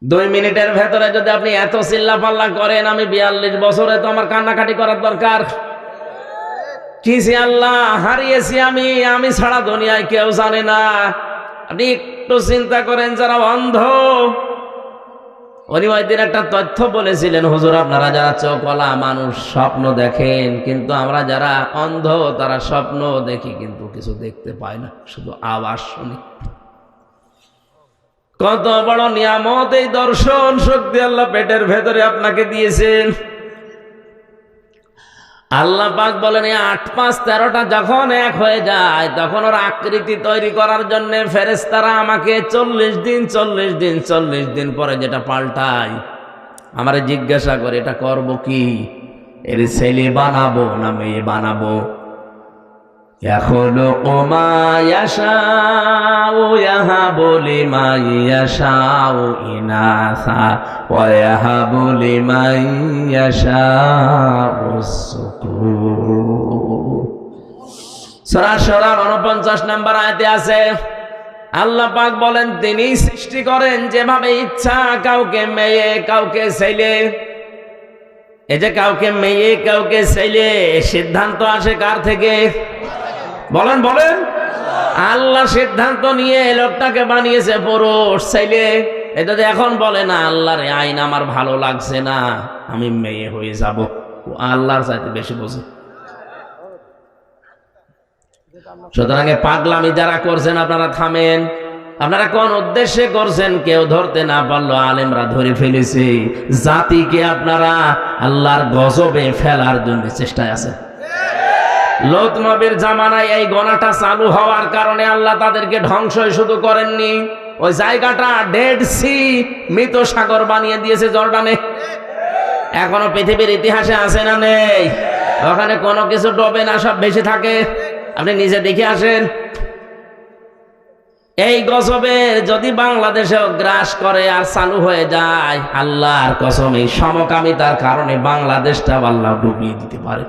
2 মিনিটের ভেতরে যদি আপনি এত চিল্লা পাল্লা করেন, আমি 42 বছরে তো আমার কান্নাকাটি করার দরকার কি? আল্লাহ হারিয়েছি আমি ছাড়া দুনিয়ায় কেউ জানে না। আপনি একটু চিন্তা করেন, যারা অন্ধ, উনি ওই দিন একটা তথ্য বলেছিলেন, হুজুর আপনারা যারা চোখওয়ালা মানুষ স্বপ্ন দেখেন, কিন্তু আমরা যারা অন্ধ তারা স্বপ্ন দেখি কিন্তু কিছু দেখতে পাই না, শুধু আওয়াজ শুনি। কত বড় নিয়ামত এই দর্শন শক্তি আল্লাহ পেটের ভেতরে আপনাকে দিয়েছেন। আল্লাহ পাক বলেন, 8 5 13টা যখন এক হয়ে যায় তখন ওর আকৃতি তৈরি করার জন্য ফেরেশতারা আমাকে 40 দিন পরে যেটা পাল্টায়, আমারে জিজ্ঞাসা করে এটা করব কি? এর ছেলে বানাবো না মেয়ে বানাবো? ইয়াখলুকু মা ইয়াশাউ ইয়াহাবু লিমান ইয়াশাউ ইনাসা ওয়া ইয়াহাবু লিমান ইয়াশাউ যুকুর। সূরা শুরার 49 নম্বর আয়াতে আছে, আল্লাহ পাক বলেন তিনি সৃষ্টি করেন যেভাবে ইচ্ছা, কাউকে মেয়ে কাউকে ছেলে। এই যে কাউকে মেয়ে কাউকে ছেলে, সিদ্ধান্ত আসে কার থেকে? বলেন বলেন। আল্লাহ সিদ্ধান্ত নিয়ে লোকটাকে বানিয়েছে পুরুষ ছেলে। এটা তো এখন বলে না আল্লাহর আইন আমার ভালো লাগছে না, আমি মেয়ে হয়ে যাব। আল্লাহর চাইতে বেশি বোঝে। সুতরাং পাগলামি যারা করছেন আপনারা থামেন। আপনারা কোন উদ্দেশ্যে করছেন কেউ ধরতে না পারলো, আলেমরা ধরে ফেলেছে। জাতিকে আপনারা আল্লাহর গজবে ফেলার জন্য চেষ্টায় আছেন। লূত নবীর জামানায় এই গণাটা চালু হওয়ার কারণে আল্লাহ তাদেরকে ধ্বংসই শুধু করেননি, ওই জায়গাটা ডেড সি, মৃত সাগর বানিয়ে দিয়েছে জর্ডানে। এখনো পৃথিবীর ইতিহাসে আছে না নেই? ওখানে কোনো কিছু ডোবে না, সব ভেসে থাকে। আপনি নিজে দেখে আসেন। এই গজবের যদি বাংলাদেশেও গ্রাস করে আর চালু হয়ে যায়, আল্লাহর কসম এই সমকামিতার কারণে বাংলাদেশটা আল্লাহ ডুবিয়ে দিতে পারে।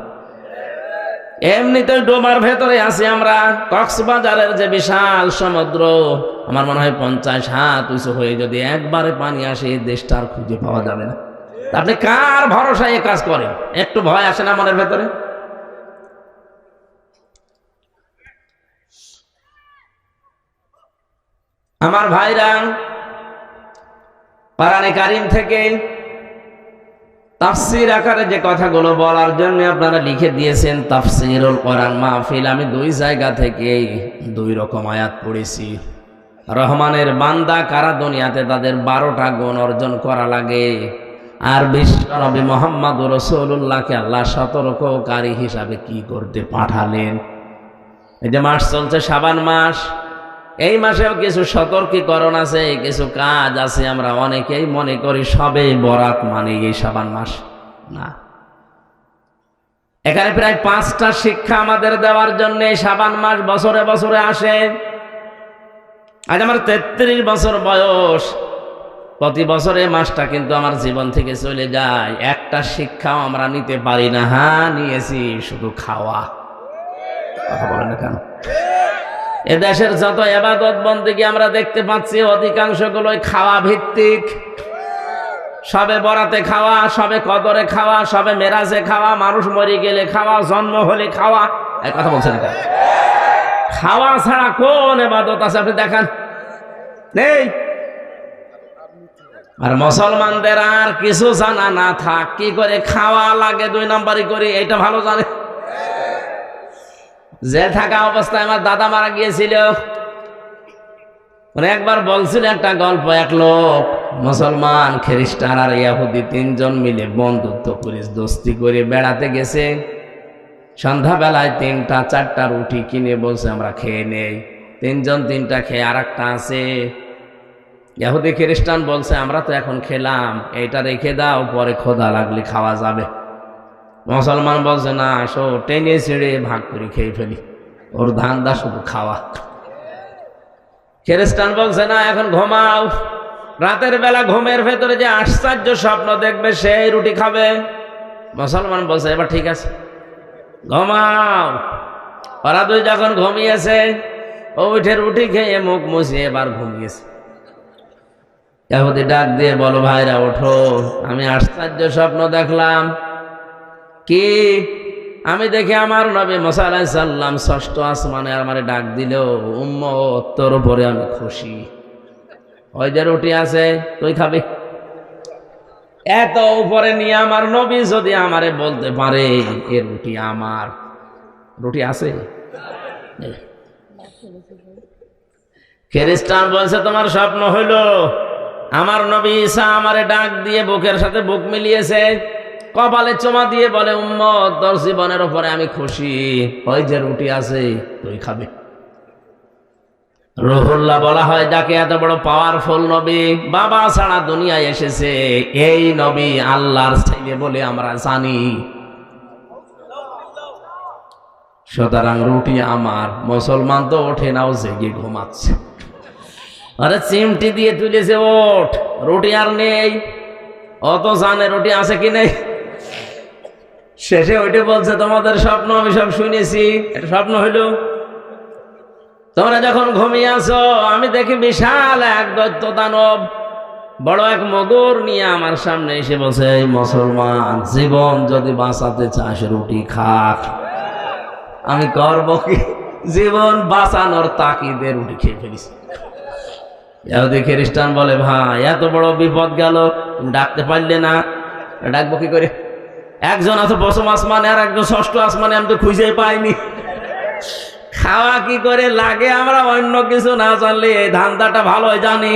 এমনিতে ডোবার ভেতরে আছি আমরা। কক্সবাজারের যে বিশাল সমুদ্র, আমার মনে হয় 50 হাত উঁচু হয়ে যদি একবারে পানি আসে, এই দেশটা আর খুঁজে পাওয়া যাবে না। আপনি কার ভরসায় কাজ করেন? একটু ভয় আসে না মনের ভেতরে? আমার ভাইরা, কোরআনে কারীম থেকে তাফসীর আকারে যে কথাগুলো বলার জন্য আপনারা লিখে দিয়েছেন তাফসীরুল কোরআন মাহফিল, আমি 2 জায়গা থেকে 2 রকম আয়াত পড়েছি। রহমানের বান্দা কারা দুনিয়াতে তাদের 12টা গুণ অর্জন করা লাগে, আর বিশ্বনবী মুহাম্মদুর রাসূলুল্লাহকে আল্লাহ সতর্ককারী হিসাবে কি করতে পাঠালেন। এই যে মাস চলছে শাবান মাস, এই মাসেও কিছু সতর্কীকরণ আছে, কিছু কাজ আছে। আমরা অনেকেই মনে করি সবে বরাত মানে এই শাবান মাস না। এখানে প্রায় 5টা শিক্ষা আমাদের দেওয়ার জন্য শাবান মাস বছরে বছরে আসে। আজ আমার 33 বছর বয়স, প্রতি বছরে মাসটা কিন্তু আমার জীবন থেকে চলে যায়, একটা শিক্ষাও আমরা নিতে পারি না। হ্যাঁ নিয়েছি, শুধু খাওয়া। কথা বলেন না কেন? এ দেশের যত ইবাদত বন্দেগী আমরা দেখতে পাচ্ছি অধিকাংশগুলোই খাওয়া ভিত্তিক। সবে বরাতে খাওয়া, সবে কদরে খাওয়া, সবে মেরাজে খাওয়া, মানুষ মরে গেলে খাওয়া, জন্ম হলে খাওয়া। এই কথা বলছেন এটা? খাওয়া ছাড়া কোন ইবাদত আছে আপনি দেখান, নেই। আর মুসলমানদের আর কিছু জানা না থাক, কি করে খাওয়া লাগে 2 নাম্বারই করে, এটা ভালো জানে। যে থাকা অবস্থায় আমার দাদা মারা গিয়েছিল, একবার বলছিল একটা গল্প, এক লোক মুসলমান, খ্রিস্টান আর ইহুদি 3 জন মিলে বন্ধুত্ব করে দোস্তি করে বেড়াতে গেছে। সন্ধ্যাবেলায় 3টা 4টা রুটি কিনে বলছে আমরা খেয়ে নেই। 3 জন 3টা খেয়ে আর একটা আছে। ইহুদি খ্রিস্টান বলছে আমরা তো এখন খেলাম, এটা রেখে দাও, পরে ক্ষুধা লাগলে খাওয়া যাবে। মুসলমান বলছে না, আসো টেনে ছিঁড়ে ভাগ করে খেয়ে ফেলি, ওর ধান্দা শুধু খাওয়া। খ্রিস্টান বলছে না, এখন ঘুমাও, রাতের বেলা ঘুমের ভেতরে যে আশ্চর্য স্বপ্ন দেখবে সেই রুটি খাবে। মুসলমান বলছে এবার ঠিক আছে, ঘুমাও। ওরা 2 যখন ঘুমিয়েছে, ও উঠে রুটি খেয়ে মুখ মুছিয়ে এবার ঘুমিয়েছে। ইহুদি ডাক দিয়ে বলো, ভাইরা ওঠো, আমি আশ্চর্য স্বপ্ন দেখলাম। কি? আমি দেখি আমার নবী মুসা আলাইহিস সালাম 6ষ্ঠ আসমানে আমারে ডাক দিল, উম্মত তোর উপরে আমি খুশি, ওই যে রুটি আছে তুই খাবি। এত উপরে নিয়ে আমার নবী যদি আমারে বলতে পারে এ রুটি আমার, রুটি আছে। খ্রিস্টান বলছে তোমার স্বপ্ন হইল, আমার নবী ঈসা আমারে ডাক দিয়ে বুকের সাথে বুক মিলিয়েছে, কপালে চুমা দিয়ে বলে উম্মত তোর জীবনের উপরে আমি খুশি, ওই যে রুটি আছে তুই খাবি। রুহুল্লাহ বলা হয় যাকে এত বড় পাওয়ারফুল নবী, বাবা ছাড়া দুনিয়ায় এসেছে, এই নবী আল্লাহর ছেলে বলে আমরা জানি। সুতরাং রুটি আমার। মুসলমান তো ওঠে নাও, জেগে ঘুমাচ্ছে। আরে চিমটি দিয়ে তুলেছে, ওঠ, রুটি আর নেই। অত জানে রুটি আছে কি নেই। শেষে ওইটা বলছে তোমাদের স্বপ্ন আমি সব শুনেছি, এটা স্বপ্ন হইল। তোমরা যখন ঘুমিয়ে আছো, আমি দেখি বিশাল এক দৈত্য দানব বড় এক মগর নিয়ে আমার সামনে এসে বলছে, এই মুসলমান, জীবন যদি বাঁচাতে চাস রুটি খা। আমি করব কি? জীবন বাঁচানোর তাকিদে রুটি খেয়ে ফেলিস। ইহুদি খ্রিস্টান বলে, ভাই এত বড় বিপদ গেল, তুমি ডাকতে পারলে না, ডাকবো কি করে? একজন আছে 5ম আসমানে আর একজন 6ষ্ঠ আসমানে, আমি তো খুঁজেই পাইনি। খাওয়া কি করে লাগে আমরা অন্য কিছু না জানলে এই ধান্দাটা ভালো জানি,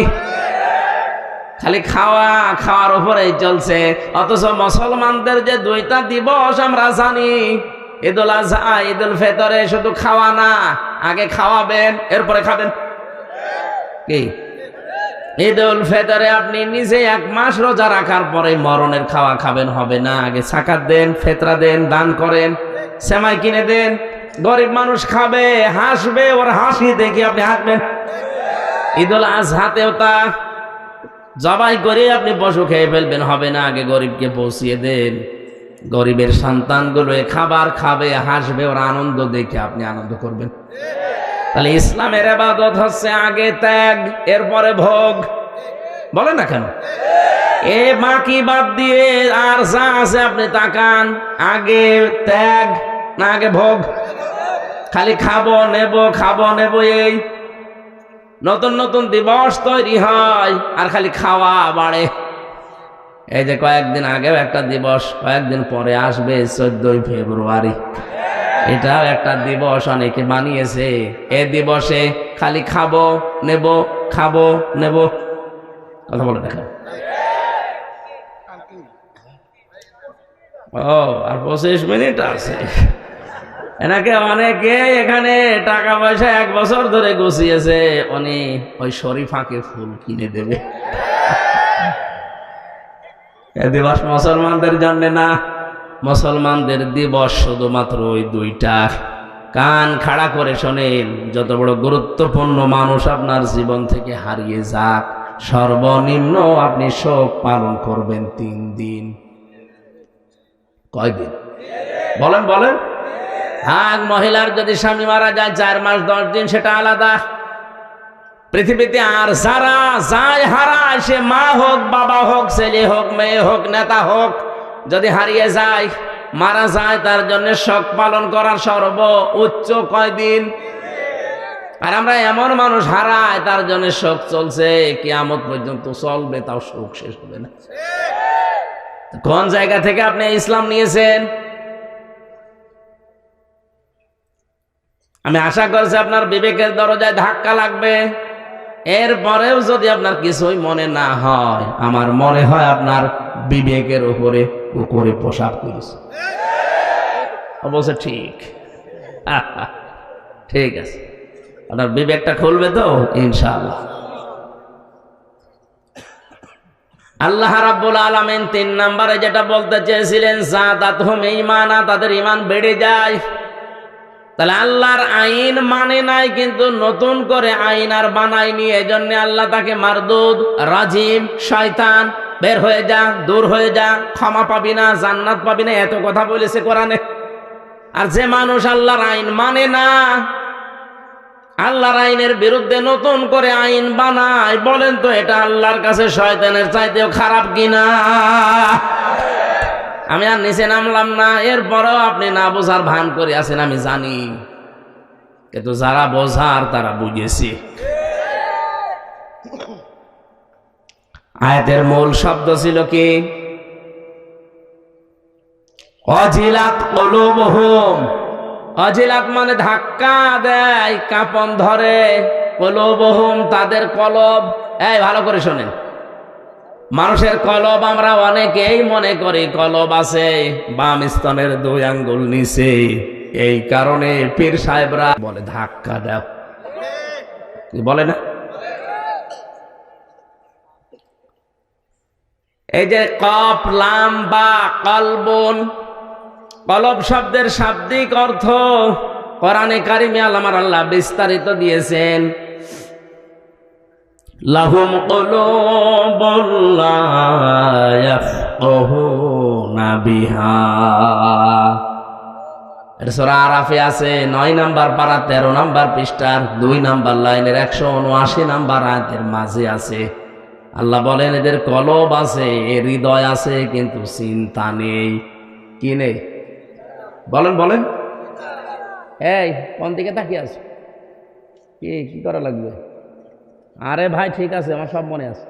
খালি খাওয়া, খাওয়ার উপরেই চলছে। অথচ মুসলমানদের যে 2টা দিবস আমরা জানি, ঈদুল আজহা, ঈদুল ফিতরে শুধু খাওয়া না, আগে খাওয়াবেন এরপরে খাবেন। কি? ঈদুল ফিতরে আপনি নিজে 1 মাস রোজা রাখার পরে মরণের খাওয়া খাবেন, হবে না। আগে সাকাত দেন, ফিতরা দেন, দান করেন, সেমাই কিনে দেন, গরিব মানুষ খাবে, হাসবে, ওর হাসি দেখে আপনি হাসবেন। ঈদুল আজহাতেও তা জবাই করে আপনি পশু খেয়ে ফেলবেন, হবে না। আগে গরিবকে পৌঁছিয়ে দেন, গরিবের সন্তানগুলো খাবার খাবে, হাসবে, ওর আনন্দ দেখে আপনি আনন্দ করবেন। তাহলে ইসলামের ইবাদত হচ্ছে আগে ত্যাগ, এরপরে ভোগ। বলেন না কেন? এ বাকি বাদ দিয়ে আর যা আছে আপনি তাকান, আগে ত্যাগ না আগে ভোগ? খালি খাবো নেব, খাবো নেব। এই নতুন নতুন দিবস তৈরি হয় আর খালি খাওয়া বাড়ে। এই যে কয়েকদিন আগেও একটা দিবস, কয়েকদিন পরে আসবে 14ই ফেব্রুয়ারি, এটাও একটা দিবস অনেকে বানিয়েছে। এ দিবসে খালি খাবো নেব, খাবো নেব। কথা বলে দেখো। ও আর 25 মিনিট আছে। এনাকে অনেকে এখানে টাকা পয়সা 1 বছর ধরে গুছিয়েছে, উনি ওই শরীফাকে ফুল কিনে দেবে। এ দিবস মুসলমানদের জন্য না, মুসলমানদের দিবস শুধুমাত্র ওই 2টা। কান খাড়া করে শোনেন, যত বড় গুরুত্বপূর্ণ মানুষ আপনার জীবন থেকে হারিয়ে যাক, সর্বনিম্ন আপনি শোক পালন করবেন 3 দিন। কয়দিন? বলেন বলেন। আর মহিলার যদি স্বামী মারা যায় 4 মাস 10 দিন, সেটা আলাদা। পৃথিবীতে আর যারা যায় হারায়, সে মা হোক, বাবা হোক, ছেলে হোক, মেয়ে হোক, নেতা হোক, যদি হারিয়ে যায়, মারা যায়, তার জন্য শোক পালন করার সর্বোচ্চ কয়দিন? আর আমরা এমন মানুষ হারায়, তার জন্য শোক চলছে, কিয়ামত পর্যন্ত চলবে, তাও শোক শেষ হবে না। কোন জায়গা থেকে আপনি ইসলাম নিয়েছেন? আমি আশা করছি আপনার বিবেকের দরজায় ধাক্কা লাগবে। এরপরেও যদি আপনার কিছুই মনে না হয়, আমার মনে হয় আপনার বিবেকের উপরে উপরে পোশাক করেছে। অবশ্য ঠিক, ঠিক আছে, আপনার বিবেকটা খুলবে তো ইনশাআল্লাহ। আল্লাহ রাব্বুল আলামিন 3 নম্বরে যেটা বলতে চেয়েছিলেন, যাদাতহুম ঈমানা, তাদের ঈমান বেড়ে যায়। তাহলে আল্লাহর আইন মানে নাই, কিন্তু নতুন করে আইন আর বানায়নি, এজন্য আল্লাহ তাকে মারদুদ, রাজিম, শয়তান, বের হয়ে যা, দূর হয়ে যা, ক্ষমা পাবি না, জান্নাত পাবি না, এত কথা বলেছে কোরআনে। আর যে মানুষ আল্লাহর আইন মানে না, আল্লাহর আইনের বিরুদ্ধে নতুন করে আইন বানায়, বলেন তো এটা আল্লাহর কাছে শয়তানের চাইতেও খারাপ কিনা? আমি আর নিচে নামলাম না, এরপরেও আপনি না বোঝার ভান করে আছেন, আমি জানি, কিন্তু যারা বোঝার তারা বুঝেছে। আয়াতের মূল শব্দ ছিল কি? অজিলাত কুলুবুহুম। অজিলাত মানে ধাক্কা দেয়, কাঁপন ধরে। কুলুবুহুম, তাদের কলব। এই ভালো করে শোনেন, মানুষের কলব আমরা অনেকেই মনে করি কলব আছে বাম স্তনের 2 আঙ্গুল নিচে, এই কারণে পীর সাহেবরা বলে ধাক্কা দাও, বলে না? এই যে কফ লাম বা কলবন, কলব শব্দের শাব্দিক অর্থ কোরআনে কারিমে আল্লাহ বিস্তারিত দিয়েছেন। লাহুম কুলুবুন লা ইয়াফকাহুনা বিহা, এটা সূরা আরাফে আছে, 9 নম্বর পারা 13 নম্বর পৃষ্ঠার 2 নম্বর লাইনের 179 নম্বর আয়াতের মাঝে আছে। আল্লাহ বলেন এদের কলব আছে, হৃদয় আছে, কিন্তু চিন্তা নেই। কি নেই? বলেন বলেন। এই কোন দিকে তাকিয়ে আছো? কি করা লাগবে? আরে ভাই ঠিক আছে, আমার সব মনে আছে,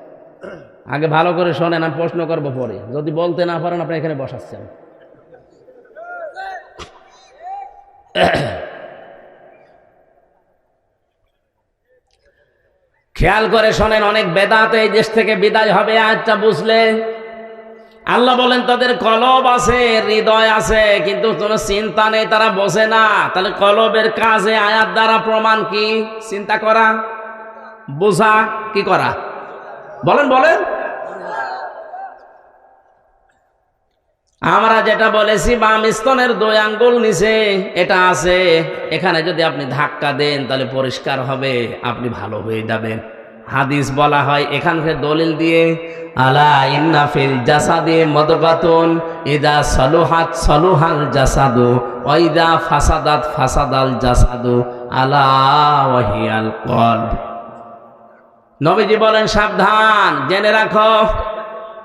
আগে ভালো করে শোনেন, আমি প্রশ্ন করবো পরে, যদি বলতে না পারেন আপনি এখানে বসাচ্ছেন। খেয়াল করে শোনেন, অনেক বেদাত এই দেশ থেকে বিদায় হবে আজটা বুঝলে। আল্লাহ বলেন তাদের কলব আছে, হৃদয় আছে, কিন্তু কোনো চিন্তা নেই, তারা বোঝে না। তাহলে কলবের কাজে আয়াত দ্বারা প্রমাণ কি? চিন্তা করা, বোঝা, কি করা? বলেন বলেন। আমরা যেটা বলেছি বাম স্তনের 2 আঙ্গুল নিচে এটা আছে, এখানে যদি আপনি ধাক্কা দেন তাহলে পরিষ্কার হবে, আপনি ভালো হয়ে যাবেন। হাদিস বলা হয় এখানকে দলিল দিয়ে, আলা ইন্না ফিল জাসাদি মুদগাতুন ইদা সালুহাত সালুহাল জাসাদু ওয়া ইদা ফাসাদাত ফাসাদাল জাসাদু আলা ওয়াহিয়াল কলব। নবীজি বলেন সাবধান, জেনে রাখো,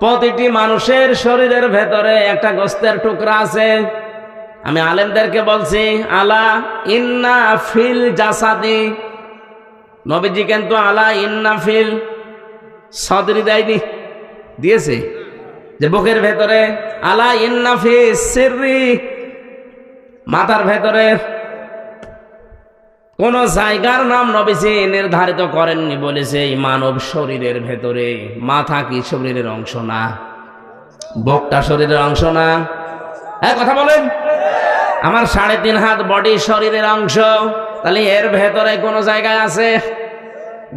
প্রতিটি মানুষের শরীরের ভেতরে একটা গোস্তের টুকরা আছে। আমি আলেমদেরকে বলছি, আলা ইন্না ফিল জাসাদি, নবীজি কিন্তু আলা ইন্না ফিল সদরি দেয়নি, দিয়েছে যে বুকের ভেতরে, আলা ইন্না ফিস সিররি, মাথার ভেতরে। কোন জায়গার নাম নবীজি নির্ধারিত করেননি, বলেছে এই মানব শরীরের ভেতরে। মাথা কি শরীরের অংশ না? বুকটা শরীরের অংশ না? হ্যাঁ কথা বলেন। আমার 3.5 হাত বডি শরীরের অংশ, তাহলে এর ভেতরে কোন জায়গায় আছে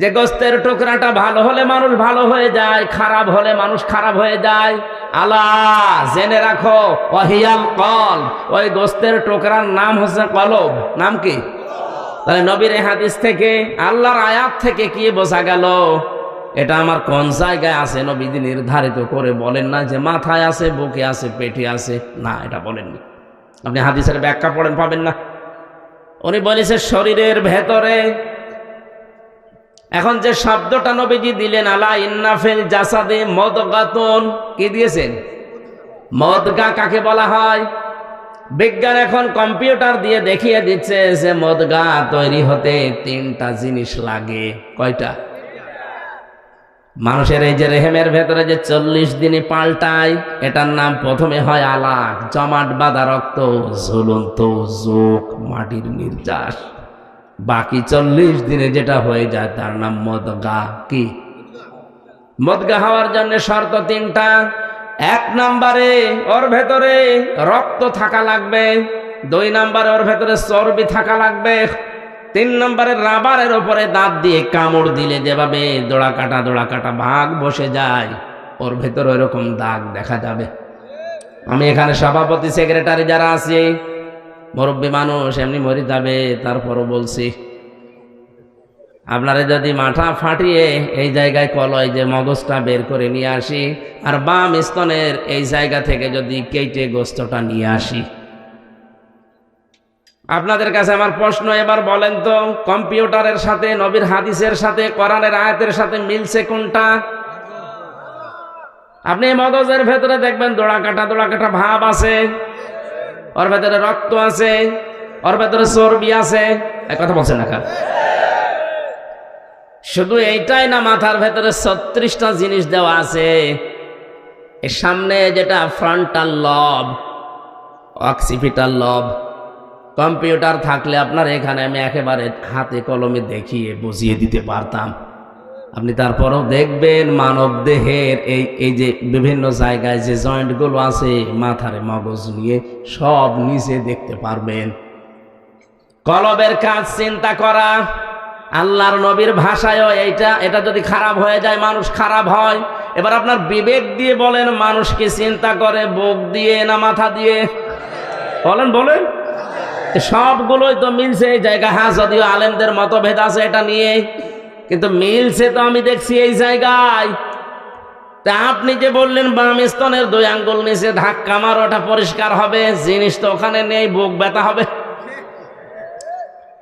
যে গোস্তের টুকরাটা ভালো হলে মানুষ ভালো হয়ে যায়, খারাপ হলে মানুষ খারাপ হয়ে যায়। আলা জেনে রাখো, ওয়াহিয়াল কলব, ওই গোস্তের টুকরার নাম হচ্ছে কলব। নাম কি? তাহলে নবীর হাদিস থেকে, আল্লাহর আয়াত থেকে কি বোঝা গেল? এটা আমার কোন জায়গায় আছে নবীজি নির্ধারিত করে বলেন না যে মাথায় আছে, বুকে আছে, পেটে আছে, না, এটা বলেননি। আপনি হাদিসের ব্যাখ্যা পড়েন, পাবেন না। উনি বলেছে শরীরের ভেতরে। এখন যে শব্দটা নবীজি দিলেন, আলা ইন্না ফিল জাসাদে মুদগাতুন, কি দিয়েছেন? মুদগা কাকে বলা হয়? বিজ্ঞান এখন কম্পিউটার দিয়ে দেখিয়ে দিচ্ছে যে মুদগা তৈরি হতে 3টা জিনিস লাগে। কয়টা? মানুষের এই যে রেহেমের ভেতরে যে 40 দিনে পাল্টায়, এটার নাম প্রথমে হয় আলাক, জমাট বাঁধা রক্ত, ঝুলন্ত যোগ, মাটির নির্যাস। বাকি 40 দিনে যেটা হয়ে যায় তার নাম মুদগা। কি? মুদগা হওয়ার জন্য শর্ত 3টা। 1 নম্বরে ওর ভেতরে রক্ত থাকা লাগবে, 2 নম্বরে ওর ভেতরে চর্বি থাকা লাগবে, 3 নম্বরে রাবারের উপরে দাঁত দিয়ে কামড় দিলে যেভাবে দোড়া কাটা ভাগ বসে যায়, ওর ভেতরে ওরকম দাগ দেখা যাবে। আমি এখানে সভাপতি সেক্রেটারি যারা আছে, মুরব্বী মানুষ, এমনি মরে যাবে, তারপরও বলছি আপনারা যদি মাথা ফাটিয়ে এই জায়গায় কলয় যে মগজটা বের করে নিয়ে আসি, আর বাম স্তনের এই জায়গা থেকে যদি কেটে গোস্তটা নিয়ে আসি, আপনাদের কাছে আমার প্রশ্ন, এবার বলেন তো কম্পিউটারের সাথে, নবীর হাদিসের সাথে, কোরআনের আয়াতের সাথে মিলছে কোনটা? আপনি মগজের ভেতরে দেখবেন দোড়া কাটা ভাব আছে, ওর ভেতরে রক্ত আছে, ওর ভেতরে চর্বি আছে। এক কথা বলছেন না? শুধু এইটাই না, মাথার ভেতরে 36টা জিনিস দেওয়া আছে। এর সামনে যেটা ফ্রন্টাল লব, অক্সিপিটাল লব, কম্পিউটার থাকলে আপনার এখানে আমি একেবারে হাতে কলমে দেখিয়ে বুঝিয়ে দিতে পারতাম। আপনি তারপরেও দেখবেন মানব দেহের এই যে বিভিন্ন জায়গায় যে জয়েন্টগুলো আছে, মাথার মগজ নিয়ে সব নিচে দেখতে পারবেন। কলবের কাজ চিন্তা করা। আল্লাহর নবীর ভাষায়ও এটা যদি খারাপ হয়ে যায় মানুষ খারাপ হয়। এবার আপনার বিবেক দিয়ে বলেন, মানুষ কি চিন্তা করে বুক দিয়ে না মাথা দিয়ে? বলেন সবগুলোই তো মিলছে এই জায়গা। হ্যাঁ, যদিও আলেমদের মতভেদ আছে এটা নিয়ে, কিন্তু মিলছে তো আমি দেখছি এই জায়গায়। তা আপনি যে বললেন বাম স্তনের 2 আঙ্গুল নিচে ধাক্কা মার, ওটা পরিষ্কার হবে, জিনিস তো ওখানে নেই, বুক ব্যথা হবে।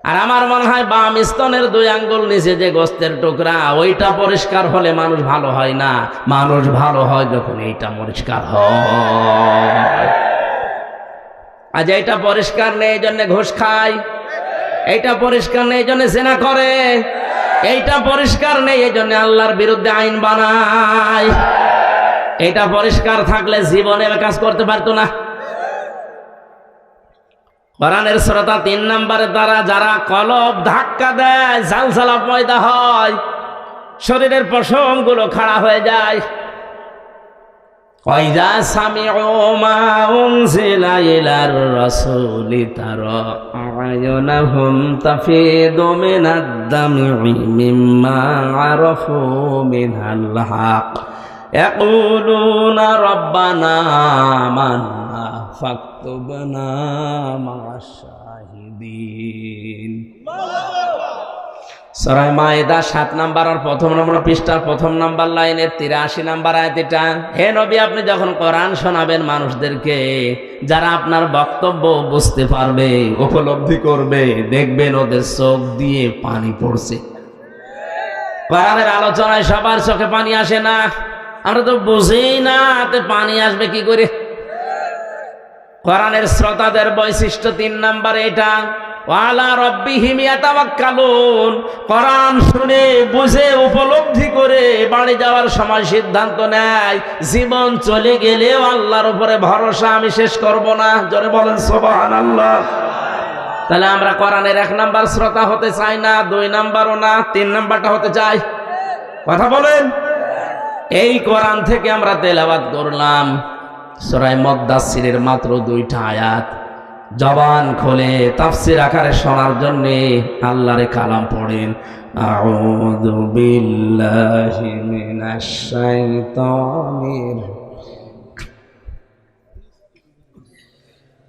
আর আমার মনে হয় বাম স্তনের 2 আঙ্গুল নিচে যে গোস্তের টুকরা, ওইটা পরিষ্কার হলে মানুষ ভালো হয় না। মানুষ ভালো হয় যখন এইটা পরিষ্কার হয়। আজ এইটা পরিষ্কার নেই, এই জন্য ঘুষ খায়। এইটা পরিষ্কার নেই, এই জন্য জেনা করে। এইটা পরিষ্কার নেই, এই জন্য আল্লাহর বিরুদ্ধে আইন বানায়। এইটা পরিষ্কার থাকলে জীবনে কাজ করতে পারতো না। কোরআনের শ্রোতা 3 নম্বরের দ্বারা যারা কলব ধাক্কা দেয়, ঝালঝালা পয়দা হয়, শরীরের পশমগুলো খাড়া হয়ে যায়। ওয়াইজা সামিউ মা উনজিলা ইলার রাসূলি তারা আয়ুনাহুম তাফিদু মিনাদ দামি মিম্মা আরাফু মিনাল হক ইয়াকুলুনা রাব্বানা আমান্না ফাকতুবনা মা'আশ শাহিদিন। সূরা মায়েদা 7 নম্বর আর 1 নম্বর পৃষ্ঠার 1 নম্বর লাইনের 83 নম্বর আয়াত এটা। হে নবী, আপনি যখন কোরআন শোনাবেন মানুষদেরকে, যারা আপনার বক্তব্য বুঝতে পারবে, উপলব্ধি করবে, দেখবেন ওদের চোখ দিয়ে পানি পড়ছে। কোরআনের আলোচনায় সবার চোখে পানি আসে না, আমরা তো বুঝি না, এতে পানি আসবে কি করে? কোরআনের শ্রোতাদের বৈশিষ্ট্য 3 নম্বর এটা, ওয়ালা রাব্বিহিম ইয়াতাওয়াক্কালুন। কোরআন শুনে বুঝে উপলব্ধি করে বাড়ি যাওয়ার সময় সিদ্ধান্ত নেয়, জীবন চলে গেলেও আল্লাহর উপরে ভরসা আমি শেষ করব না। জোরে বলেন সুবহানাল্লাহ। তাহলে আমরা কোরআনের 1 নম্বর শ্রোতা হতে চাই না, 2 নম্বরও না, 3 নম্বরটা হতে চাই। কথা বলেন। এই কোরআন থেকে আমরা তেলাওয়াত করলাম সূরা মুদ্দাসসিরের মাত্র 2টা আয়াত। জবান খোলে তাফসীর আকারে শোনার জন্য আল্লাহর কালাম পড়েন। আউযু বিল্লাহি মিনাশ শাইতানির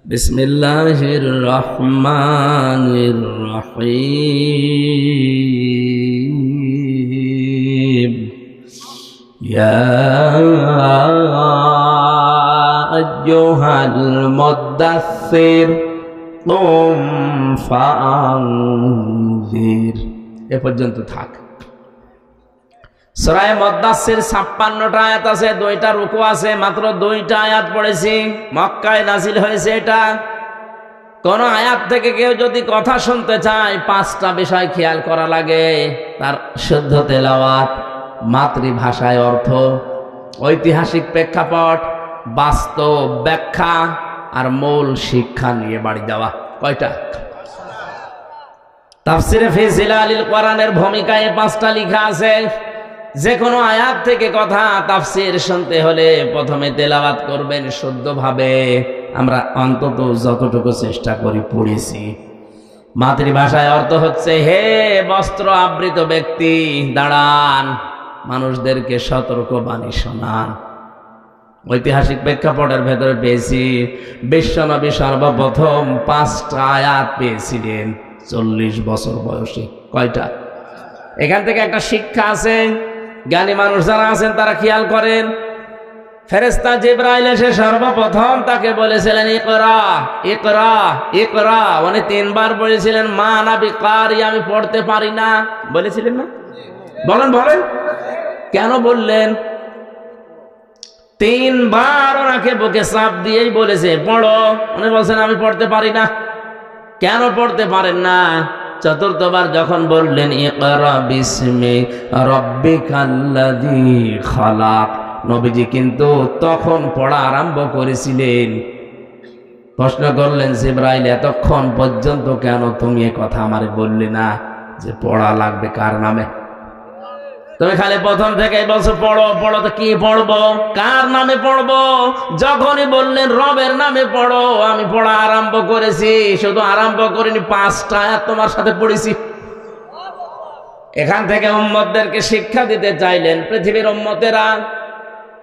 বিসমিল্লাহির রহমানির রহিম। ইয়া আইয়ুহাল মুদ্দাসসির কুম ফাআনযির। এ পর্যন্ত থাক। সূরা মুদ্দাসসির 56টা আয়াত আছে, 2টা রুকু আছে, মাত্র 2টা আয়াত পড়েছি। মক্কায় নাজিল হয়েছে এটা। কোন আয়াত থেকে কেউ যদি কথা শুনতে চায় 5টা বিষয় খেয়াল করা লাগে। তার শুদ্ধ তেলাওয়াত, মাতৃভাষায় অর্থ, ঐতিহাসিক প্রেক্ষাপট, বাস্তব ব্যাখ্যা আর মূল শিক্ষা নিয়ে বাড়ি দেওয়া। কয়টা? তাফসিরে ফি জিলালিল কোরআনের ভূমিকায় 5টা লেখা আছে। যে কোনো আয়াত থেকে কথা তাফসির শুনতে হলে প্রথমে তেলাওয়াত করবেন শুদ্ধভাবে। আমরা অন্তত যতটুকু চেষ্টা করি পড়েছি। মাতৃভাষায় অর্থ হচ্ছে, হে বস্ত্র আবৃত ব্যক্তি দাঁড়ান, মানুষদেরকে সতর্কবাণী শোনান। ঐতিহাসিক প্রেক্ষাপটের ভেতরে পেয়েছি বিশ্বনবী সর্বপ্রথম 5টা আয়াত পেয়েছিলেন 40 বছর বয়সে। কয়টা? এখান থেকে একটা শিক্ষা আছে, জ্ঞানী মানুষ যারা আছেন তারা খেয়াল করেন। ফেরেশতা জিবরাইল এসে সর্বপ্রথম তাকে বলেছিলেন ইকরা ইকরা ইকরা। উনি 3বার বলেছিলেন মা আনা বিকারি, আমি পড়তে পারি না। বলেছিলেন না? বলেন বলেন, কেন বললেন? 3বার ওনাকে বুকে চাপ দিয়েই বলেছে পড়ো। উনি বলছেন আমি পড়তে পারি না। কেন পড়তে পারেন না? 4র্থবার যখন বললেন ইকরা বিসমি রাব্বিকাল্লাযী খালাক, নবীজি কিন্তু তখন পড়া আরম্ভ করেছিলেন। প্রশ্ন করলেন জিবরাইল, এতক্ষণ পর্যন্ত কেন তুমি এ কথা আমারে বললে না যে পড়া লাগবে কার নামে? তুমি খালি প্রথম থেকেই বলছো পড়ো পড়ো। তো কি পড়বো? কার নামে পড়বো? যখনই বললেন রবের নামে পড়ো, আমি পড়া আরম্ভ করেছি। শুধু আরম্ভ করিনি, 5টা আয়াত তোমার সাথে পড়েছি। এখান থেকে উম্মতদেরকে শিক্ষা দিতে চাইলেন, পৃথিবীর উম্মতেরা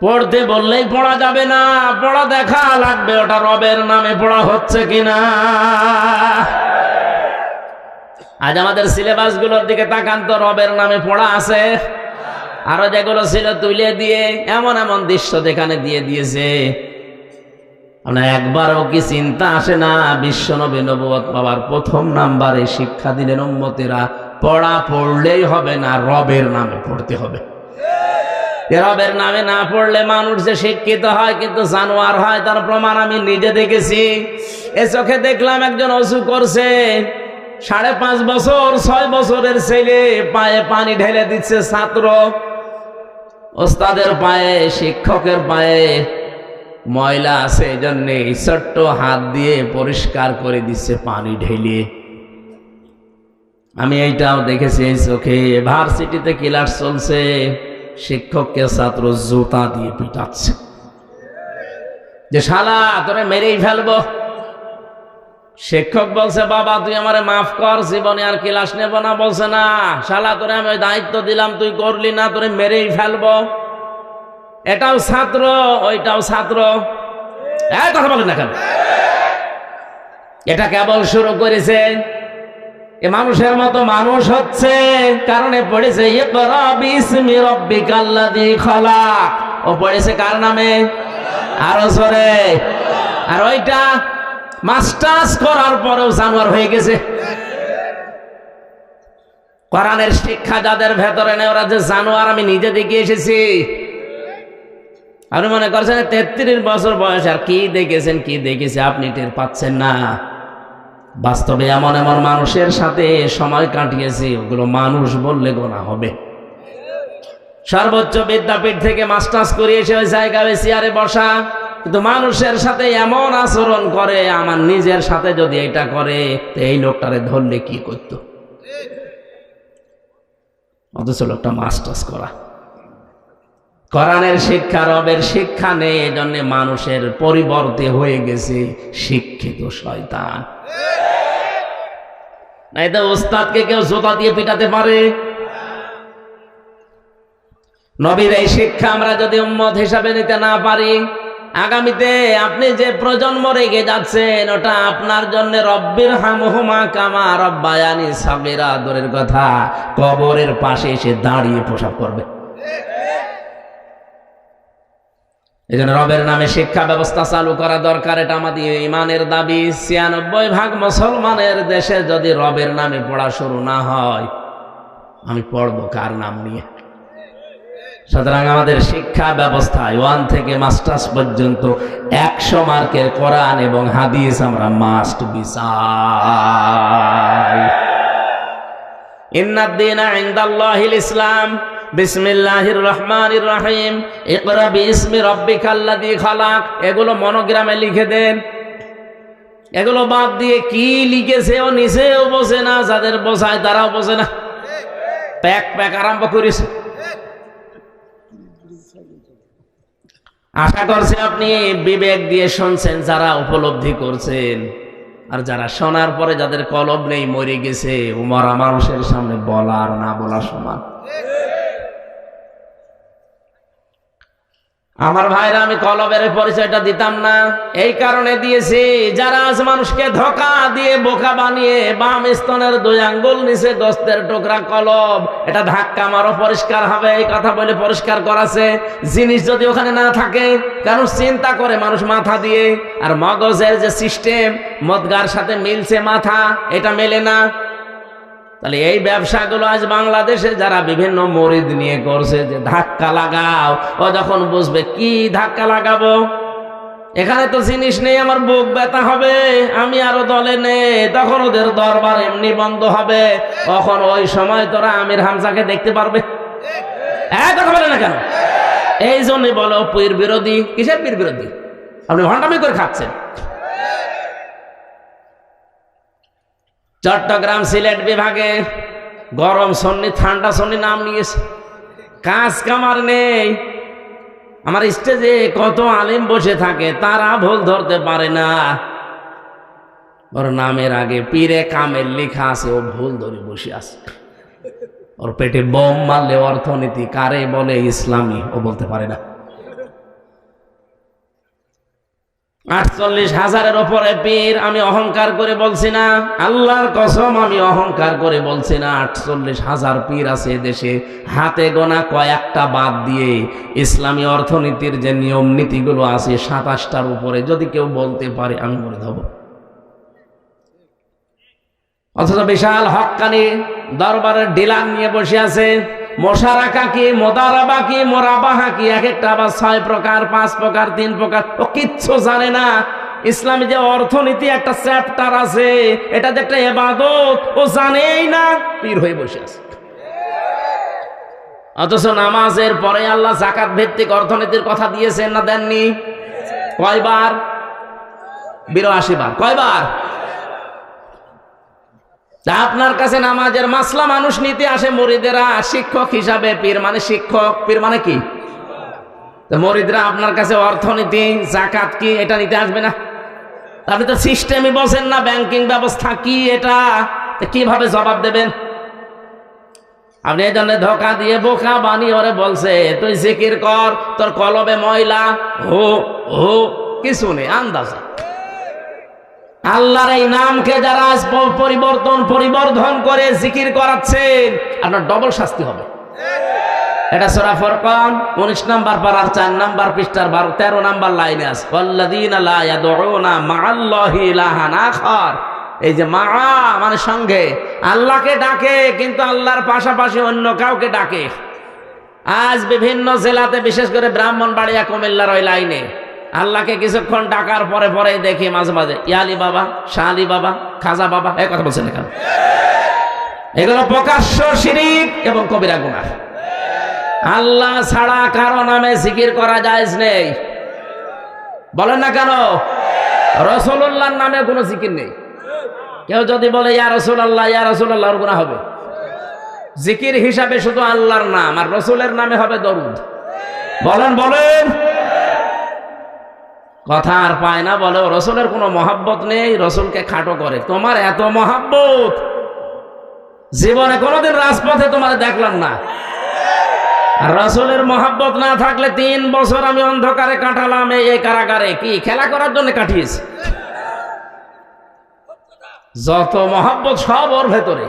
পড়তে বললেই পড়া যাবে না, পড়া দেখা লাগবে ওটা রবের নামে পড়া হচ্ছে কিনা। আজ আমাদের সিলেবাস গুলোর দিকে তাকান তো, রবের নামে পড়া আছে? আরো যেগুলো ছিল তুলে দিয়ে এমন এমন দৃশ্য যেখানে দিয়ে দিয়েছে, আমরা একবারও কি চিন্তা আসে না বিশ্বনবী নবুয়ত পাওয়ার প্রথম নাম্বারে শিক্ষা দিলেন উম্মতেরা পড়া পড়লেই হবে না, রবের নামে পড়তে হবে। রবের নামে না পড়লে মানুষ যে শিক্ষিত হয় কিন্তু জানোয়ার হয়, তার প্রমাণ আমি নিজে দেখেছি। এ চোখে দেখলাম একজন ওযু করছে, 5.5 বছর 6 বছরের ছেলে পায়ে পানি ঢেলে দিচ্ছে ছাত্র। ওস্তাদের পায়ে, শিক্ষকের পায়ে ময়লা আছে, এই জন্য ছোট্ট হাত দিয়ে পরিষ্কার করে দিচ্ছে পানি ঢেলে। আমি এইটাও দেখেছি এই চোখে। ভার্সিটিতে ক্লাস চলছে, শিক্ষককে ছাত্র জুতা দিয়ে পিটাচ্ছে যে শালা তোরে মেরেই ফেলবো। শিক্ষক বলছে বাবা তুই আমারে মাফ কর, জীবনে আর ক্লাস নেব না। বলছে না শালা তোরে আমি দায়িত্ব দিলাম, তুই করলি না, তোরে মেরেই ফেলবো। এটাও ছাত্র, ওইটাও ছাত্র। কথা বলেন না কেন? এটা কেবল শুরু করেছে। এ মানুষের মতো মানুষ হচ্ছে কারণে পড়েছে ইকরা বিসমি রাব্বিকাল্লাযী খালাক। ও পড়েছে কার নামে? আরো জোরে। আর ওইটা মাস্টার্স করার পরেও জানোয়ার হয়ে গেছে। কোরআনের শিক্ষা যাদের ভেতরে নেই ওরা যে জানোয়ার আমি নিজে দেখে এসেছি। আপনি মনে করছেন 33 বছর বয়স আর কি দেখেছেন, কি দেখেছে আপনি টের পাচ্ছেন না। বাস্তবে এমন এমন মানুষের সাথে সময় কাটিয়েছে, ওগুলো মানুষ বললে গোনা হবে। সর্বোচ্চ বিদ্যাপীঠ থেকে মাস্টার্স করে এসে ওই জায়গায় চেয়ারে বসা, কিন্তু মানুষের সাথে এমন আচরণ করে, আমার নিজের সাথে যদি এটা করে তো এই লোকটারে ধরলে কি করতো? অথচ লোকটা মাস্টার্স করা। কোরআনের শিক্ষা, রবের শিক্ষা নেই, এজন্য মানুষের পরিবর্তে হয়ে গেছে শিক্ষিত শয়তান। নাই তো ওস্তাদকে কেউ জুতা দিয়ে পিটাতে পারে? নবীর এই শিক্ষা আমরা যদি উম্মত হিসাবে নিতে না পারি, আগামীতে আপনি যে প্রজন্ম রেখে যাচ্ছেন ওটা আপনার জন্য রব্বির হামহুমা কামা রব্বায়ানি সাগীরা দূরের কথা, কবরের পাশে এসে দাঁড়িয়ে প্রসাব করবে। এই জন্য রবের নামে শিক্ষা ব্যবস্থা চালু করা দরকার, এটা আমাদের ইমানের দাবি। ৯৬% মুসলমানের দেশে যদি রবের নামে পড়া শুরু না হয়, আমি পড়বো কার নাম নিয়ে? সুতরাং আমাদের শিক্ষা ব্যবস্থায় 1 থেকে মাস্টার্স পর্যন্ত 100 মার্কের কোরআন এবং হাদিস আমরা মাস্ট বিচাই। ইন্নাদ-দীনা ইনদাল্লাহিল ইসলাম। বিসমিল্লাহির রহমানির রহিম। ইকরা বিইসমি রাব্বিকাল্লাযী খালাক। এগুলো মনোগ্রামে লিখে দেন। এগুলো বাদ দিয়ে কি লিখেছে ও নিচেও বোঝে না, যাদের বোঝায় তারাও বোঝে না। প্যাক আরম্ভ করেছে। আশা করছি আপনি বিবেক দিয়ে শুনছেন, যারা উপলব্ধি করছেন। আর যারা শোনার পরে যাদের কলব নেই, মরে গেছে, মরা মানুষের সামনে বলা আর না বলা সমান। আমার ভাইরা, আমি কলবের পরিচয়টা দিতাম না, এই কারণে দিয়েছি, যারা আজ মানুষকে ধোঁকা দিয়ে বোকা বানিয়ে বাম স্তনের 2 আঙ্গুল নিচে গোস্তের টুকরা কলব, এটা ধাক্কা মারো পরিষ্কার হবে, এই কথা বলে পরিষ্কার করাছে। জিনিস যদি ওখানে না থাকে, কারণ চিন্তা করে মানুষ মাথা দিয়ে, আর মগজের যে সিস্টেম মদগার সাথে মিলছে মাথা, এটা মেলে না। তাহলে এই ব্যবসাগুলো আজ বাংলাদেশে যারা বিভিন্ন মরিদ নিয়ে করছে, যে ধাক্কা লাগাও, ও যখন বুঝবে কি ধাক্কা লাগাবো, এখানে তো জিনিস নেই, আমার বুক ব্যথা হবে, আমি আরো দলে নেই, তখন ওদের দরবার এমনি বন্ধ হবে। তখন ওই সময় তোরা আমির হামজাকে দেখতে পারবে। কথা বলে না কেন? এই জন্যই বলো পীর বিরোধী। কিসের পীর বিরোধী? আপনি ভণ্ডামি করে খাচ্ছেন। চট্টগ্রাম সিলেট বিভাগে গরম সন্নি ঠান্ডা সন্নি নাম নিয়েছে, কাজ কামার নেই। আমার স্টেজে কত আলিম বসে থাকে, তারা ভুল ধরতে পারে না। ওর নামের আগে পীরে কামেল লেখা আছে, ও ভুল ধরে বসে আছে। ওর পেটে বোম মারলে অর্থনীতি কারে বলে ইসলামী, ও বলতে পারে না। 48,000-এর ওপরে পীর। আমি অহংকার করে বলছি না, আল্লাহর কসম আমি অহংকার করে বলছি না। 48,000 পীর আছে দেশে, হাতে গোনা কয়েকটা বাদ দিয়ে ইসলামী অর্থনীতির যে নিয়ম নীতিগুলো আছে 27টার উপরে যদি কেউ বলতে পারে, আমি মরে যাব। অথচ বিশাল হক্কানি দরবারের ডিলার নিয়ে বসে আছে। মোশারাকা কি, মোদারাবা কি, মোরাবাহা কি, এক একটা আবার 6 প্রকার, 5 প্রকার, 3 প্রকার, ও কিচ্ছু জানে না। ইসলামী যে অর্থনীতি একটা চ্যাপ্টার আছে, এটা যে একটা ইবাদত, ও জানেই না, পীর হয়ে বসে আছে। অথচ নামাজের পরে আল্লাহ যাকাত ভিত্তিক অর্থনীতির কথা দিয়েছেন না দেননি? কয়বার? 82 বার। কয়বার? আপনার কাছে নামাজের মাসলা মানুষ নিতে আসে, মুরিদেরা শিক্ষক হিসাবে। পীর মানে শিক্ষক, পীর মানে কি? মুরিদরা আপনার কাছে অর্থনীতি, যাকাত কি, এটা নিতে আসবে না। আপনি তো সিস্টেমই বলছেন না, ব্যাংকিং ব্যবস্থা কি, এটা কিভাবে জবাব দেবেন? আপনি এই জন্য ধোকা দিয়ে বোকা বানিয়ে ওরে বলছে তুই জিকির কর, তোর কলবে ময়লা, ও কিছু নেই, আন্দাজ। আল্লাহর এই নামকে যারা পরিবর্ধন করে জিকির করাচ্ছেন, আপনার ডবল শাস্তি হবে। এটা সূরা ফুরকান 19 নম্বর পারার 4 নম্বর পৃষ্ঠার 13 নম্বর লাইনে আছে, ওয়াল্লাযীনা লা ইয়াদউনা মা'আল্লাহি ইলাহান আখার। এই যে মা মানে সঙ্গে, আল্লাহকে ডাকে কিন্তু আল্লাহর পাশাপাশি অন্য কাউকে ডাকে। আজ বিভিন্ন জেলাতে, বিশেষ করে ব্রাহ্মণবাড়িয়া, কুমিল্লার ওই লাইনে আল্লাহকে কিছুক্ষণ ডাকার পরে পরে দেখি মাঝে মাঝে ইয়ালি বাবা, শালি বাবা, খাজা বাবা, এই কথা বলছেন এখানে। এগুলো প্রকাশ্য শিরক এবং কবিরা গুনাহ। আল্লাহ ছাড়া কারো নামে জিকির করা জায়েজ নেই। বলেন না কেন? রাসূলুল্লাহর নামে কোনো জিকির নেই। কেউ যদি বলে ইয়া রাসূলুল্লাহ, ইয়া রাসূলুল্লাহ, ওর গুনাহ হবে। জিকির হিসাবে শুধু আল্লাহর নাম, আর রাসূলের নামে হবে দরুদ। বলেন কথা আর পায় না, বলে রসুলের কোনো মহাব্বত নেই, রসুলকে খাটো করে। তোমার এত মহাব্বত, জীবনে কোনোদিন রাজপথে তোমার দেখলাম না। আর রসুলের মহাব্বত না থাকলে 3 বছর আমি অন্ধকারে কাটালাম এই কারাগারে, কি খেলা করার জন্য কাটিয়েছি। যত মহাব্বত সব ওর ভেতরে।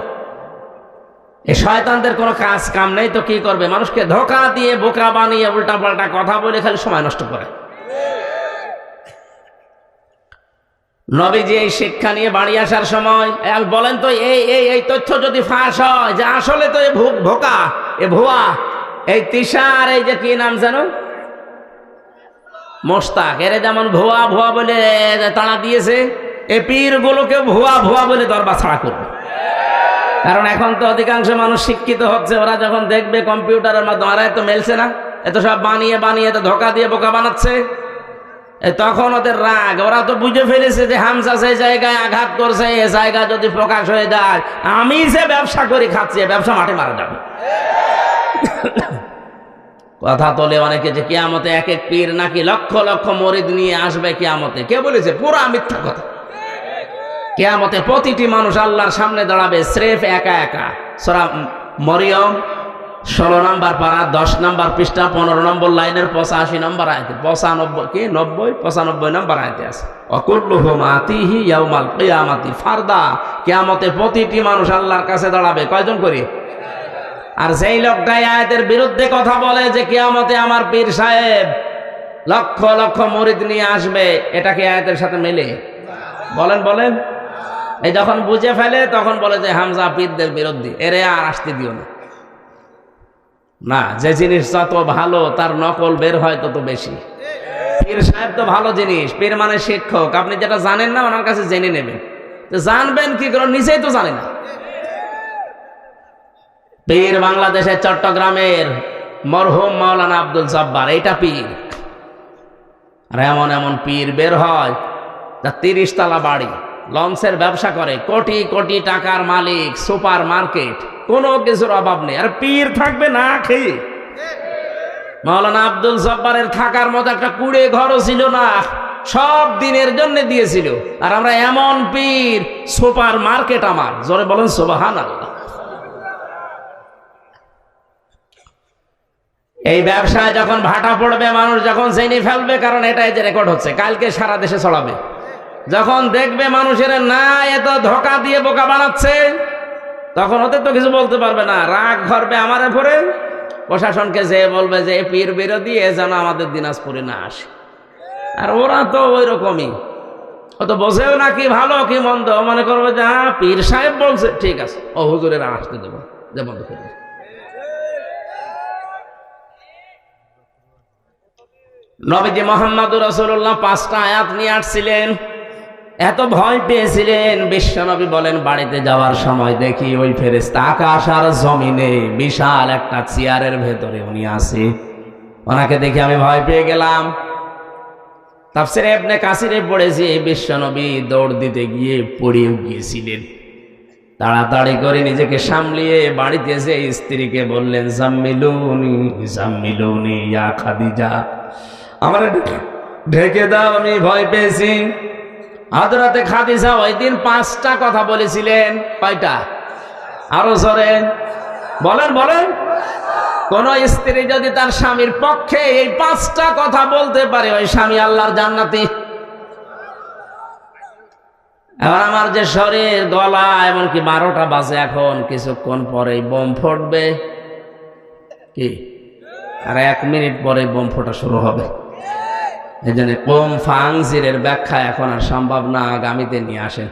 এই শয়তানদের কোনো কাজ কাম নেই, তো কি করবে? মানুষকে ধোঁকা দিয়ে বোকা বানিয়ে উল্টা পাল্টা কথা বলে খালি সময় নষ্ট করে। নবীজি এই শিক্ষা নিয়ে বাড়ি আসার সময় বলেন তো এই তথ্য যদি ফাঁস হয় যে আসলে তো ভোকা এ ভুয়া, এই তিশার এই যে কি নাম জানো মোস্তাক, এর যেমন ভুয়া ভুয়া বলে তাড়া দিয়েছে, এ পীর গুলোকে ভুয়া ভুয়া বলে দরবার ছাড়া করবে। কারণ এখন তো অধিকাংশ মানুষ শিক্ষিত হচ্ছে, ওরা যখন দেখবে কম্পিউটারের মাধ্যমে আর এত মেলছে না, এত সব বানিয়ে বানিয়ে তো ধোকা দিয়ে বোকা বানাচ্ছে, তখন ওদের রাগ, ওরা তো বুঝে ফেলেছে যে হামজা সেই জায়গায় আঘাত করছে, এ জায়গা যদি প্রকাশ হয়ে যায় আমি যে ব্যবসা করে খাচ্ছি ব্যবসা মাঠে মারা যাবে। কথা তোলে অনেকে যে কিয়ামতে এক এক পীর নাকি লক্ষ লক্ষ মরিদ নিয়ে আসবে কিয়ামতে। কে বলেছে? পুরা মিথ্যা কথা। কিয়ামতে প্রতিটি মানুষ আল্লাহর সামনে দাঁড়াবে স্রেফ একা একা। সূরা মরিয়ম 16 নম্বর পারা 10 নম্বর পৃষ্ঠা 15 নম্বর লাইনের 85 নম্বর আয়াতে 95 নম্বর আয়াতে আছে ওয়াকুল্লুহুম আতিহি ইয়াউমাল কিয়ামাতি ফারদা। কিয়ামতে প্রতিটি মানুষ আল্লাহর কাছে দাঁড়াবে কয়জন করে? আর যেই লোকটা আয়াতের বিরুদ্ধে কথা বলে যে কিয়ামতে আমার পীর সাহেব লক্ষ লক্ষ মুরিদ নিয়ে আসবে, এটা কি আয়াতের সাথে মেলে? বলেন বলেন। এই যখন বুঝে ফেলে তখন বলে যে হামজা পীরদের বিরোধী, এরে আর আসতে দিও না। না, যে জিনিস যত ভালো তার নকল বের হয় তত বেশি। পীর সাহেব তো ভালো জিনিস, পীর মানে শিক্ষক। আপনি যেটা জানেন না ওনার কাছে জেনে নেবেন, তো জানবেন কি করে? নিজেই তো জানে না। পীর বাংলাদেশের চট্টগ্রামের মরহুম মাওলানা আব্দুল জব্বার, এইটা পীর। আর এমন এমন পীর বের হয় যা 30 তলা বাড়ি, লঞ্চের ব্যবসা করে, কোটি কোটি টাকার মালিক, সুপার মার্কেট, কোনো কিছুর অভাব নেই। আর পীর থাকবে না খেয়ে। মাওলানা আব্দুল জব্বারের থাকার মতো একটা কুড়ে ঘরও ছিল না, সব দিনের জন্য দিয়েছিল। আর আমরা এমন পীর, সুপার মার্কেট আমার। জোরে বলেন সুবহানাল্লাহ। এই ব্যবসায় যখন ভাটা পড়বে, মানুষ যখন জেনে ফেলবে, কারণ এটাই যে রেকর্ড হচ্ছে, কালকে সারা দেশে ছড়াবে। যখন দেখবে মানুষের না এত ধোকা দিয়ে বোকা বানাচ্ছে, তখন ওদের তো কিছু বলতে পারবে না, রাগ ধরবে আমার উপরে। প্রশাসনকে যে বলবে যে পীর বিরোধী, এ যেন আমাদের দিনাজপুরে না আসে। আর ওরা তো ওই রকমই, ও তো বোঝেও না কি ভালো কি মন্দ, মনে করবে যে হ্যাঁ পীর সাহেব বলছে, ঠিক আছে, ও হুজুরের আসতে দেবো, যে বন্ধ করে। নবীজি মুহাম্মদুর রাসূলুল্লাহ 5টা আয়াত নিয়ে আসছিলেন, এত ভয় পেয়েছিলেন। বিশ্বনবী বলেন বাড়িতে যাওয়ার সময় দেখি ওই ফেরেশতা আকাশ আর জমিনে বিশাল একটা চেয়ারের ভেতরে উনি আছে, ওনাকে দেখে আমি ভয় পেয়ে গেলাম। তাফসীরে ইবনে কাসিরে পড়েছি বিশ্বনবী দৌড় দিতে গিয়ে পড়ে গিয়েছিলেন। তাড়াতাড়ি করে নিজেকে সামলিয়ে বাড়িতে এসে স্ত্রীকে বললেন জাম্মিলুনি জাম্মিলুনি ইয়া খাদিজা, আমার ঢেকে দাও, আমি ভয় পেয়েছি। হযরতে খাদিজা ওই দিন 5টা কথা বলেছিলেন। কয়টা? আরো জোরে বলেন বলেন। কোন স্ত্রী যদি তার স্বামীর পক্ষে এই 5টা কথা বলতে পারে, ওই স্বামী আল্লাহর জান্নাতি। এবার আমার যে শরীর, গলা, এমনকি 12টা বাজে, এখন কিছুক্ষণ পরে বোম ফুটবে কি, আর 1 মিনিট পরে বোম ফোটা শুরু হবে। এই জন্য কোম ফাংজিরের ব্যাখ্যা এখন আর সম্ভব না, আগামীতে নিয়ে আসেন।